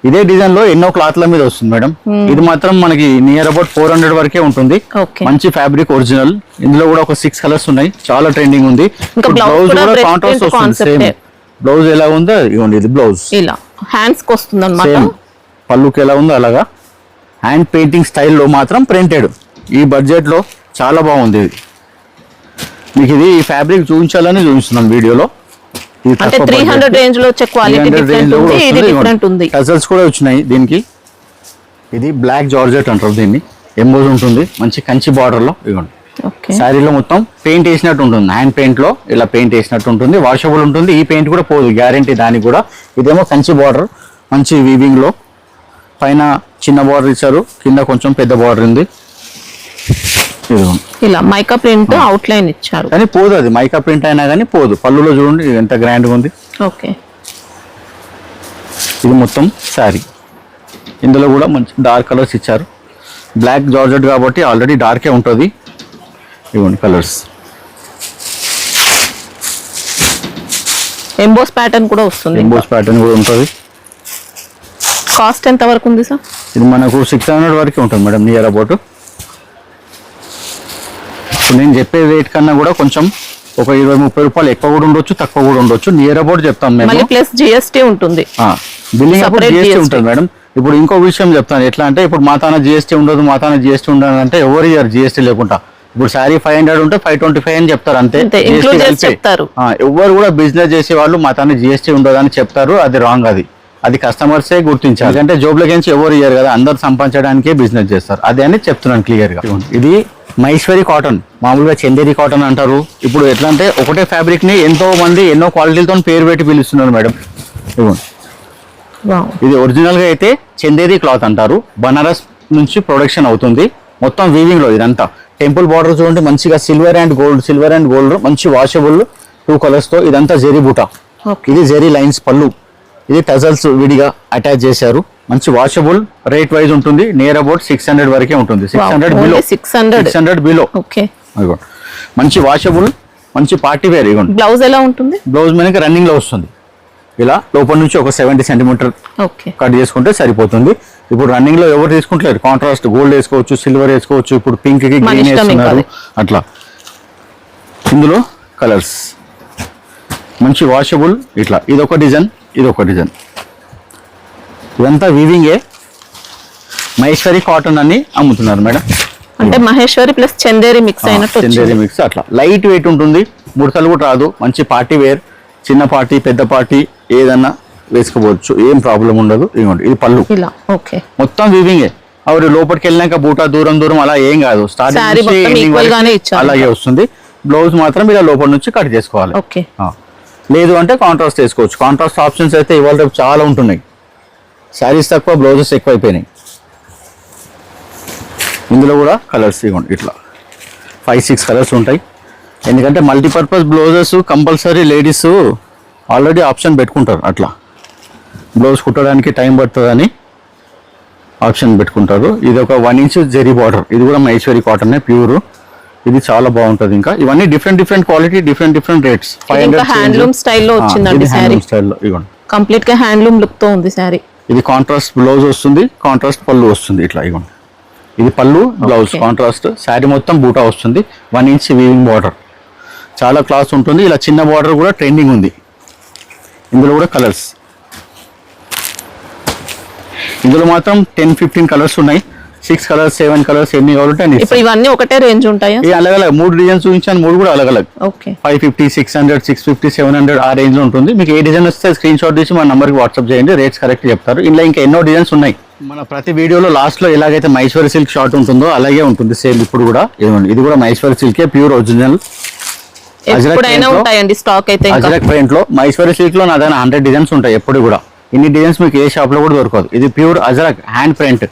A: ఇదే డిజైన్ లో ఎన్నో క్లాత్ల మీద వస్తుంది మేడం. ఇది మాత్రం మనకి నియర్ అబౌట్ 400 వరకే ఉంటుంది. మంచి ఫ్యాబ్రిక్, ఒరిజినల్. ఇందులో కూడా ఒక 6 కలర్స్ ఉన్నాయి. చాలా ట్రెండింగ్ ఉంది. బ్లౌజ్ కూడా కాంట్రాస్ట్ వస్తుంది. సేమ్ బ్లౌజ్ ఎలా ఉందో ఇవ్వండి, ఇది బ్లౌజ్
B: ఇలా హ్యాండ్స్ కి వస్తుంది అన్నమాట.
A: పళ్ళుకి ఎలా ఉందో అలాగా హ్యాండ్ పెయింటింగ్ స్టైల్లో మాత్రం ప్రింటెడ్. ఈ బడ్జెట్ లో చాలా బాగుంది. ఇది మీకు ఇది ఈ ఫ్యాబ్రిక్ చూపించాలని చూపిస్తున్నాం వీడియోలో.
B: అంటే 300 రేంజ్ లో వచ్చే క్వాలిటీ డిఫరెంట్ ఉంది. ఇది డిఫరెంట్ ఉంది.
A: టజల్స్ కూడా వచ్చినాయి దీనికి. ఇది బ్లాక్ జార్జెట్ అంటారు దీన్ని. ఎంబోజ్ ఉంటుంది మంచి కంచి బార్డర్ లో. ఇవ్వండి, శారీలో మొత్తం పెయింట్ వేసినట్టు ఉంటుంది. హ్యాండ్ పెయింట్ లో ఇలా పెయింట్ వేసినట్టు ఉంటుంది. వాషబుల్ ఉంటుంది. ఈ పెయింట్ కూడా పోదు, గ్యారంటీ దానికి కూడా. ఇదేమో కంచి బార్డర్, మంచి వీవింగ్ లో. పైన చిన్న బార్డర్ ఇచ్చారు, కింద కొంచెం పెద్ద బార్డర్ ఉంది.
B: ఇలా మైకా ప్రింట్ అవుట్ లైన్ ఇచ్చారు
A: కానీ పోదు. అది మైకా ప్రింట్ అయినా కానీ పోదు. పళ్ళులో చూడండి ఎంత గ్రాండ్ గా ఉంది.
B: ఓకే,
A: ఇది మొత్తం శారీ. ఇందులో కూడా మంచి డార్క్ కలర్స్ ఇచ్చారు. బ్లాక్ జార్జెట్ కాబట్టి ఆల్రెడీ డార్కే ఉంటుంది. ఇవ్వండి కలర్స్.
B: ఎంబోస్ ప్యాటర్న్ కూడా వస్తుంది.
A: ఎంబోస్ ప్యాటర్న్ కూడా ఉంటుంది.
B: కాస్ట్ ఎంత వరకు ఉంది సార్?
A: ఇది మనకు 600 వరకే ఉంటుంది మేడం, నియర్ అబౌట్. నేను చెప్పే రేట్ కన్నా కూడా కొంచెం ఒక 20-30 రూపాయలు ఎక్కువ కూడా ఉండొచ్చు, తక్కువ కూడా ఉండొచ్చు. నియర్ అబౌట్ చెప్తాం మేము.
B: ప్లస్ జిఎస్టీ ఉంటుంది.
A: బిల్లింగ్ అప్పుడు జిఎస్టీ ఉంటుంది మేడం. ఇప్పుడు ఇంకో విషయం చెప్తాను. ఎట్లా అంటే ఇప్పుడు మా తాన జిఎస్టీ ఉండదు, మా తాన జిఎస్టీ ఉండదు అంటే ఎవరు ఇయర్ జిఎస్టీ లేకుండా. ఇప్పుడు శారీ 500 ఉంటే 525 అని చెప్తారు అంతే. ఎవరు కూడా బిజినెస్ చేసే వాళ్ళు మా తాన జిఎస్టీ ఉండదు అని చెప్తారు. అది రాంగ్. అది కస్టమర్సే గుర్తించాలి. ఎందుకంటే జోబ్లకించి ఎవరు ఇయ్యారు కదా, అందరు సంపాదించడానికే బిజినెస్ చేస్తారు. అదే అని చెప్తున్నాను క్లియర్ గా. ఇది మహేశ్వరి కాటన్, మామూలుగా చందేరి కాటన్ అంటారు. ఇప్పుడు ఎట్లా అంటే ఒకటే ఫ్యాబ్రిక్ ని ఎంతో మంది ఎన్నో క్వాలిటీలతో పేరు పెట్టి పిలుస్తున్నారు మేడం. ఇది ఒరిజినల్ గా అయితే చందేరి క్లాత్ అంటారు. బనారస్ నుంచి ప్రొడక్షన్ అవుతుంది. మొత్తం వీవింగ్ లో ఇదంతా టెంపుల్ బార్డర్ చూడండి, మంచిగా సిల్వర్ అండ్ గోల్డ్ మంచి వాషబుల్ 2 కలర్స్ తో ఇదంతా జెరీ బూటా. ఇది జెరీ లైన్స్ పళ్ళు, ఇది టజల్స్ విడిగా అటాచ్ చేశారు. మంచి వాషబుల్, రేట్ వైజ్ ఉంటుంది. నియర్ అబౌట్ 600 వరకే ఉంటుంది. 600 బిలో. మంచి వాషబుల్, మంచి పార్టీ వేర్. ఇవ్వండి
B: బ్లౌజ్ ఎలా ఉంటుంది?
A: బ్లౌజ్ మనకి రన్నింగ్ లో వస్తుంది. ఇలా లోపల నుంచి ఒక 70 సెంటీమీటర్ కట్ చేసుకుంటే సరిపోతుంది. ఇప్పుడు రన్నింగ్ లో ఎవరు తీసుకుంటలేరు. కాంట్రాస్ట్ గోల్డ్ వేసుకోవచ్చు, సిల్వర్ వేసుకోవచ్చు, ఇప్పుడు పింక్ కి గ్రీన్ వేస్తున్నారు అట్లా. ఇందులో కలర్స్ మంచి వాషబుల్ ఇట్లా. ఇదొక డిజైన్, ఇదొక డిజైన్. ఇదంతా వీవింగే. మహేశ్వరి కాటన్ అని అమ్ముతున్నారు మేడం.
B: అంటే మహేశ్వరి ప్లస్ చందేరి మిక్స్ అయినట్టు,
A: చందేరి మిక్స్ అట్లా. లైట్ వెయిట్ ఉంటుంది, ముడతలు కూడా రాదు. మంచి పార్టీ వేర్, చిన్న పార్టీ పెద్ద పార్టీ ఏదన్నా వేసుకోవచ్చు, ఏం ప్రాబ్లం ఉండదు. ఇదిగోండి ఇది పళ్ళు, మొత్తం వీవింగే. అవి లోపలికి వెళ్ళినాక బూటా దూరం అలా ఏం కాదు. స్టార్టింగ్ అలాగే వస్తుంది. బ్లౌజ్ మాత్రం ఇలా లోపల నుంచి కట్ చేసుకోవాలి. లేదు అంటే కాంట్రాస్ట్ వేసుకోవచ్చు. కాంట్రాస్ట్ ఆప్షన్స్ అయితే ఇవాళ రేపు చాలా ఉంటున్నాయి. శారీస్ తక్కువ, బ్లౌజెస్ ఎక్కువ అయిపోయినాయి. ఇందులో కూడా కలర్స్ ఇవ్వండి ఇట్లా 5-6 కలర్స్ ఉంటాయి. ఎందుకంటే multipurpose blouses compulsory ladies already option పెట్టుకుంటారు. అట్లా బ్లౌజ్ కుట్టడానికి టైం పడుతుందని ఆప్షన్ పెట్టుకుంటారు. ఇది ఒక 1 ఇంచ్ జెరీ బార్డర్. ఇది కూడా మహేశ్వరి కాటన్ ప్యూర్. ఇది చాలా బాగుంటది. ఇంకా ఇవన్నీ different quality, different rates. 500
B: handloom స్టైల్లో వచ్చిందండి సారీ.
A: ఇవ్వండి
B: కంప్లీట్ గా హ్యాండ్లూమ్ లుక్ తో ఉంది సారీ.
A: ఇది కాంట్రాస్ట్ బ్లౌజ్ వస్తుంది, కాంట్రాస్ట్ పళ్ళు వస్తుంది ఇట్లా. ఇవ్వండి ఇది పళ్ళు, బ్లౌజ్ కాంట్రాస్ట్. శారీ మొత్తం బూటా వస్తుంది. 1 ఇంచ్ వీవింగ్ బార్డర్, చాలా క్లాస్ ఉంటుంది. ఇలా చిన్న బార్డర్ కూడా ట్రెండింగ్ ఉంది. ఇందులో కూడా కలర్స్, ఇందులో మాత్రం 10-15 కలర్స్ ఉన్నాయి. 6 కలర్స్ 7 కలర్స్ ఎన్ని కావాలంటే
B: ఇప్పుడు ఇవన్నీ ఒకటే రేంజ్ ఉంటాయా?
A: అలగ్ 3 డిజైన్స్ చూపించాను, 3 కూడా అలగ్ 550, 600, 650, 700 ఆ రేంజ్ లో ఉంటుంది. మీకు ఏ డిజైన్ వస్తే స్క్రీన్ షాట్ తీసి మా నంబర్కి వాట్సాప్ చేయండి, రేట్స్ కరెక్ట్ చెప్తారు. ఇలా ఇంకా ఎన్నో డిజైన్స్ ఉన్నాయి. మన ప్రతి వీడియోలో లాస్ట్ లో ఎలాగైతే మహేశ్వరి సిల్క్ షార్ట్ ఉంటుందో అలాగే ఉంటుంది సేల్. ఇప్పుడు కూడా ఇది కూడా మహేశ్వరి సిల్కే, ప్యూర్ ఒరిజినల్ అజ్రక్ ప్రింట్ లో. మహేశ్వరి సిల్క్ లో నా దగ్గర 100 డిజైన్స్ ఉంటాయి ఎప్పుడు కూడా. ఇన్ని డిజైన్స్ మీకు ఏ షాప్ లో కూడా దొరకదు. ఇది pure Ajrak hand print,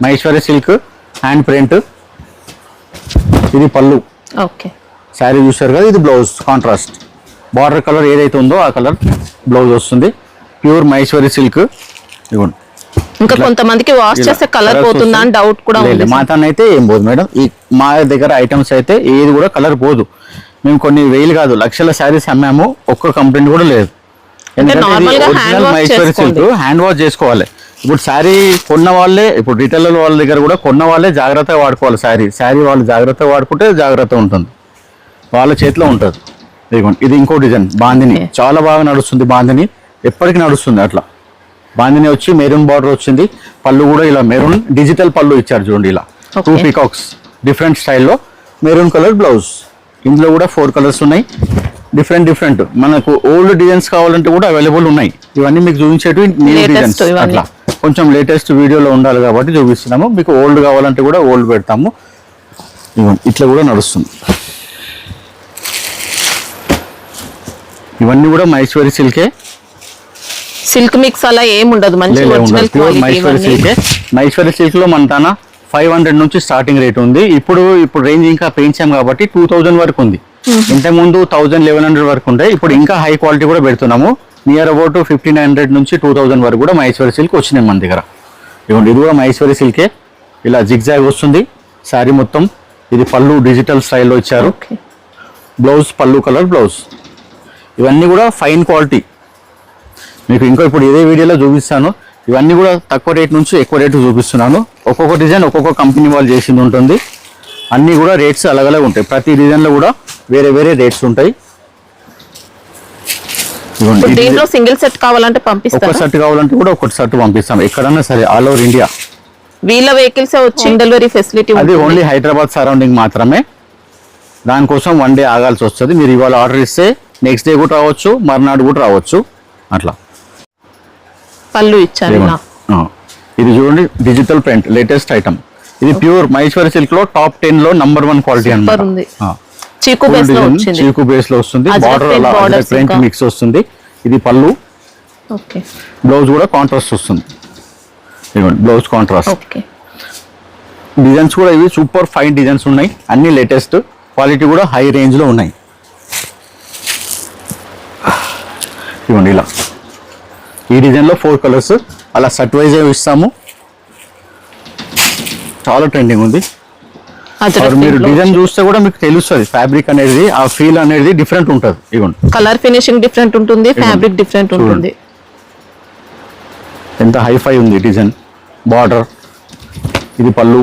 A: Maheshwari silk hand print. ఇది పళ్ళు, శారీ చూసారు కదా. ఇది బ్లౌజ్ కాంట్రాస్ట్, బార్డర్ కలర్ ఏదైతే ఉందో ఆ కలర్ బ్లౌజ్ వస్తుంది. Pure Maheshwari silk. ఇవ్వండి
B: ఇంకా కొంతమందికి వాష్ చేస్తే కలర్ పోతుందా అని డౌట్ కూడా ఉంది.
A: మా తన అయితే ఏం పోదు మేడం. ఈ మా దగ్గర ఐటమ్స్ అయితే ఏది కూడా కలర్ పోదు. మేము కొన్ని వేలు కాదు లక్షల శారీస్ అమ్మాము, ఒక్క కంప్లైంట్ కూడా లేదు. మహేశ్వరి సిల్క్ హ్యాండ్ వాష్ చేసుకోవాలి. ఇప్పుడు శారీ కొన్న వాళ్ళే, ఇప్పుడు రిటైలర్ వాళ్ళ దగ్గర కూడా కొన్న వాళ్ళే జాగ్రత్తగా వాడుకోవాలి. శారీ వాళ్ళు జాగ్రత్తగా వాడుకుంటే జాగ్రత్త ఉంటుంది, వాళ్ళ చేతిలో ఉంటుంది. ఇది ఇంకో డిజైన్ బాందిని, చాలా బాగా నడుస్తుంది. బాందిని ఎప్పటికీ నడుస్తుంది. అట్లా బాందిని వచ్చి మెరూన్ బార్డర్ వచ్చింది. పళ్ళు కూడా ఇలా మెరూన్ డిజిటల్ పళ్ళు ఇచ్చారు చూడండి. ఇలా 2 పీకాక్స్ డిఫరెంట్ స్టైల్లో, మెరూన్ కలర్ బ్లౌజ్. ఇందులో కూడా 4 కలర్స్ ఉన్నాయి. డిఫరెంట్ మనకు ఓల్డ్ డిజైన్స్ కావాలంటే కూడా అవైలబుల్ ఉన్నాయి. ఇవన్నీ మీకు చూపించేటివి న్యూ డిజైన్స్. అట్లా కొంచెం లేటెస్ట్ వీడియోలో ఉండాలి కాబట్టి చూపిస్తున్నాము. మీకు ఓల్డ్ కావాలంటే కూడా ఓల్డ్ పెడతాము. ఇట్లా కూడా నడుస్తుంది. ఇవన్నీ కూడా మహేశ్వరి సిల్కే,
B: సిల్క్ మిక్స్ అలా ఏం ఉండదు.
A: మహేశ్వరి సిల్కే. మహేశ్వరి సిల్క్ లో మన తన 500 నుంచి స్టార్టింగ్ రేట్ ఉంది. ఇప్పుడు రేంజ్ ఇంకా పెంచాం కాబట్టి 2000 వరకు ఉంది. ఇంతకుముందు 1000-1100 వరకు ఉండే. ఇప్పుడు ఇంకా హై క్వాలిటీ కూడా పెడుతున్నాము. నియర్ అబౌట్ 1500 నుంచి 2000 వరకు కూడా మహేశ్వరి సిల్క్ వచ్చినాయి మన దగ్గర. ఇవ్వండి ఇది కూడా మహేశ్వరి సిల్కే. ఇలా జిగ్జాగ్ వస్తుంది శారీ మొత్తం. ఇది పళ్ళు డిజిటల్ స్టైల్లో ఇచ్చారు. బ్లౌజ్ పళ్ళు కలర్ బ్లౌజ్. ఇవన్నీ కూడా ఫైన్ క్వాలిటీ. మీకు ఇంకా ఇప్పుడు ఇదే వీడియోలో చూపిస్తాను. ఇవన్నీ కూడా తక్కువ రేట్ నుంచి ఎక్కువ రేటు చూపిస్తున్నాను. ఒక్కొక్క డిజైన్ ఒక్కొక్క కంపెనీ వాళ్ళు చేసింది ఉంటుంది. అన్నీ కూడా రేట్స్ అలగలగా ఉంటాయి. ప్రతి డిజైన్లో కూడా వేరే రేట్స్ ఉంటాయి.
B: దీంట్లో సింగిల్ సెట్ కావాలంటే పంపిస్తాం,
A: ఒక సెట్ కావాలంటే కూడా ఒక సెట్ పంపిస్తాం. ఎక్కడన్నా సరే ఆల్ ఓవర్ ఇండియా.
B: వీళ్ళ వెహికల్స్ వచ్చి డెలివరీ ఫెసిలిటీ
A: అది ఓన్లీ హైదరాబాద్ సరౌండింగ్ మాత్రమే. దానికోసం 1 డే ఆగాల్సి వస్తుంది. మీరు ఇవాళ ఆర్డర్ ఇస్తే నెక్స్ట్ డే కూడా రావచ్చు, మర్నాడు కూడా రావచ్చు. అట్లా
B: పళ్ళు ఇచ్చారు.
A: ఇది చూడండి డిజిటల్ ప్రింట్ లేటెస్ట్ ఐటమ్. ఇది ప్యూర్ మహేశ్వరి సిల్క్ లో టాప్ 10 లో నంబర్ 1 క్వాలిటీ అన్నమాట. చీకు బేస్ లో వస్తుంది. బార్డర్ ప్రింట్ మిక్స్ వస్తుంది. ఇది పళ్ళు, బ్లౌజ్ కూడా కాంట్రాస్ట్ వస్తుంది. Blouse contrast. డిజైన్స్ కూడా ఇవి సూపర్ ఫైన్ డిజైన్స్ ఉన్నాయి, అన్ని లేటెస్ట్, క్వాలిటీ కూడా హై రేంజ్లో ఉన్నాయి. ఇవ్వండి ఇలా ఈ డిజైన్లో 4 కలర్స్ అలా సెట్ వైజ్ ఇస్తాము. చాలా ట్రెండింగ్ ఉంది. మీరు డిజైన్ చూస్తే కూడా మీకు తెలుస్తుంది ఫ్యాబ్రిక్ అనేది, ఆ ఫీల్ అనేది డిఫరెంట్ ఉంటుంది. ఇవ్వండి
B: కలర్ ఫినిషింగ్ డిఫరెంట్ ఉంటుంది, ఫ్యాబ్రిక్ డిఫరెంట్ ఉంటుంది.
A: ఎంత హైఫై ఉంది డిజైన్. బార్డర్, ఇది పళ్ళు,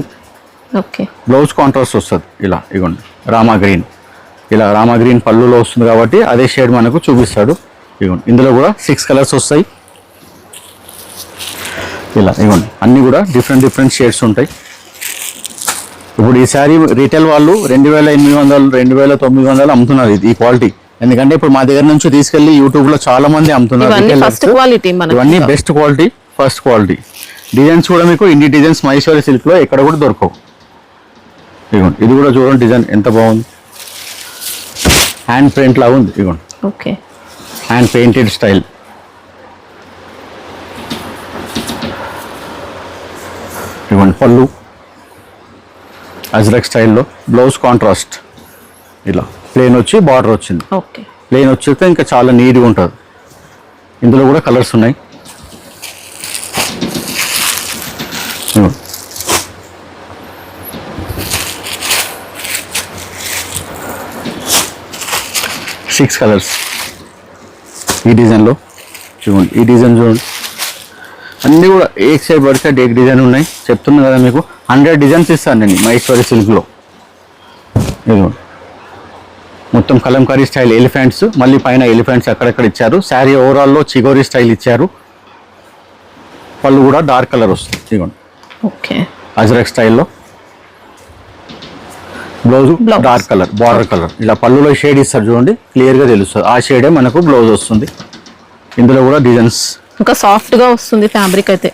B: ఓకే.
A: బ్లౌజ్ కాంట్రాస్ట్ వస్తుంది ఇలా. ఇవ్వండి రామా గ్రీన్, ఇలా రామా గ్రీన్ పళ్ళులో వస్తుంది కాబట్టి అదే షేడ్ మనకు చూపిస్తాడు. ఇవ్వండి ఇందులో కూడా 6 కలర్స్ వస్తాయి ఇలా. ఇవ్వండి అన్నీ కూడా డిఫరెంట్ షేడ్స్ ఉంటాయి. ఇప్పుడు ఈ శారీ రీటైల్ వాళ్ళు 2800 2900 అమ్ముతున్నారు ఈ క్వాలిటీ. ఎందుకంటే ఇప్పుడు మా దగ్గర నుంచి తీసుకెళ్లి యూట్యూబ్ లో చాలా మంది అమ్ముతున్నారు. ఇవన్నీ best quality, first quality. Designs కూడా మీకు ఇన్ని డిజైన్స్ మహేశ్వరి సిల్క్ లో ఎక్కడ కూడా దొరకవు. ఇదిగోండి ఇది కూడా చూడండి డిజైన్ ఎంత బాగుంది, హ్యాండ్ ప్రింట్ లాగా ఉంది. ఇదిగోండి
B: ఓకే,
A: హ్యాండ్ పెయింటెడ్ స్టైల్. ఇదిగోండి పళ్ళు అజ్రక్ స్టైల్లో, బ్లౌజ్ కాంట్రాస్ట్ ఇలా ప్లేన్ వచ్చి బార్డర్ వచ్చింది.
B: ఓకే,
A: ప్లేన్ వచ్చాక ఇంకా చాలా నీట్గా ఉంటుంది. ఇందులో కూడా కలర్స్ ఉన్నాయి. 6 కలర్స్ ఈ డిజైన్లో. చూడండి ఈ డిజైన్ చూడండి, అన్నీ కూడా ఏక్ సైడ్ పడితే డేక్ డిజైన్ ఉన్నాయి. చెప్తున్నా కదా మీకు 100 డిజైన్స్ ఇస్తాను నేను మహేశ్వరి సిల్క్లో. ఇదిగోండి మొత్తం కలంకారీ స్టైల్ ఎలిఫెంట్స్, మళ్ళీ పైన ఎలిఫెంట్స్ అక్కడక్కడ ఇచ్చారు. శారీ ఓవరాల్లో చిగోరీ స్టైల్ ఇచ్చారు. పళ్ళు కూడా డార్క్ కలర్ వస్తుంది. ఇదిగోండి
B: ఓకే,
A: అజ్రక్ స్టైల్లో. Blouse dark colour, border colour. ఇలా పళ్ళులో షేడ్ ఇస్తారు చూడండి, క్లియర్గా తెలుస్తుంది. ఆ షేడే మనకు బ్లౌజ్ వస్తుంది. ఇందులో కూడా డిజైన్స్
B: ఇంకా సాఫ్ట్ గా వస్తుంది ఫ్యాబ్రిక్ అయితే.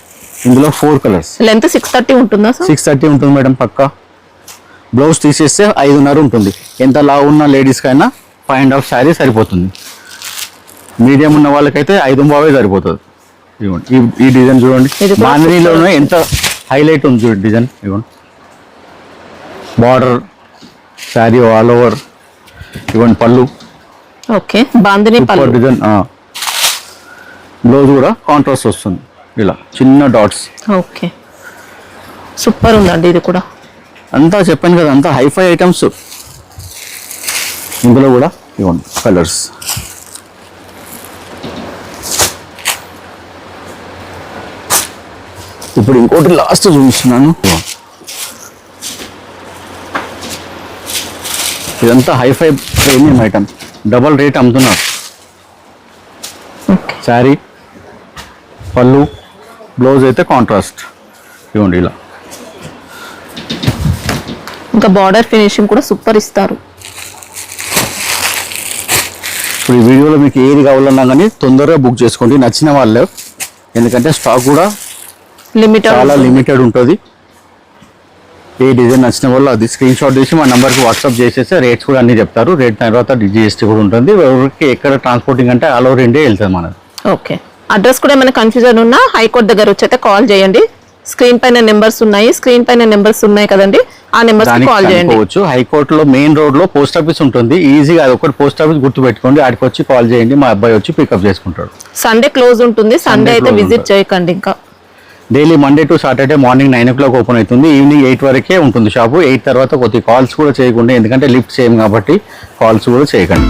A: ఇందులో 4 కలర్స్.
B: లెంత్ 630 ఉంటుందా సార్?
A: 630 ఉంటుంది మేడం పక్కా. బ్లౌజ్ తీసేస్తే 5.5 ఉంటుంది. ఎంత లావు ఉన్న లేడీస్కి అయినా 5.5 శారీ సరిపోతుంది. మీడియం ఉన్న వాళ్ళకైతే 5.5 సరిపోతుంది. ఇవ్వండి ఈ డిజైన్ చూడండి, బాంధనీలోనే ఎంత హైలైట్ ఉంది చూడండి డిజైన్. ఇవ్వండి బార్డర్, శారీ ఆల్ ఓవర్. ఇవ్వండి పళ్ళు,
B: ఓకే, బాంధనీ పళ్ళు
A: డిజైన్. బ్లౌజ్ కూడా కాంట్రాస్ట్ వస్తుంది ఇలా చిన్న డాట్స్.
B: ఓకే, సూపర్ ఉందండి ఇది కూడా.
A: అంతా చెప్పాను కదా, అంతా హైఫై ఐటమ్స్. ఇందులో కూడా ఇవ్వండి కలర్స్. ఇప్పుడు ఇంకోటి లాస్ట్ చూపిస్తున్నాను. ఇదంతా hi fi premium item, double rate అమ్ముతున్నారు. శారీ పళ్ళు, బ్లౌజ్ అయితే కాంట్రాస్ట్. ఇవ్వండి ఇలా.
B: ఇంకా బార్డర్ ఫినిషింగ్ కూడా సూపర్ ఇస్తారు.
A: ఇప్పుడు ఈ వీడియోలో మీకు ఏది కావాలన్నా కానీ తొందరగా బుక్ చేసుకోండి నచ్చిన వాళ్ళు. ఎందుకంటే స్టాక్ కూడా చాలా లిమిటెడ్ ఉంటుంది. ఏ డిజైన్ నచ్చిన వాళ్ళు అది స్క్రీన్ షాట్ తీసి మా నెంబర్కి వాట్సాప్ చేసేస్తే రేట్స్ కూడా అన్నీ చెప్తారు. రేట్ తర్వాత GST కూడా ఉంటుంది. ఎవరికి ఎక్కడ ట్రాన్స్పోర్టింగ్ అంటే ఆల్ ఓవర్ ఇండియా వెళ్తుంది మనది.
B: ఓకే, అడ్రస్ కూడా ఏమైనా కన్ఫ్యూజన్ ఉన్నా హైకోర్ట్ దగ్గర వచ్చైతే కాల్ చేయండి. స్క్రీన్ పైన నెంబర్స్ ఉన్నాయి కదండి, ఆ నెంబర్స్ కాల్ చేయండి.
A: హైకోర్టులో మెయిన్ రోడ్ లో పోస్ట్ ఆఫీస్ ఉంటుంది. ఈజీగా అది ఒకటి పోస్ట్ ఆఫీస్ గుర్తు పెట్టుకోండి. ఆడికి వచ్చి కాల్ చేయండి, మా అబ్బాయి వచ్చి పికప్ చేసుకుంటాడు.
B: సండే క్లోజ్ ఉంటుంది, సండే అయితే విజిట్ చేయకండి. ఇంకా
A: daily Monday to Saturday morning 9 o'clock open అవుతుంది. ఈవినింగ్ 8 వరకే ఉంటుంది షాపు. 8 తర్వాత కొద్ది కాల్స్ కూడా చేయకుండా, ఎందుకంటే లిఫ్ట్ చేయం కాబట్టి కాల్స్ కూడా చేయకండి.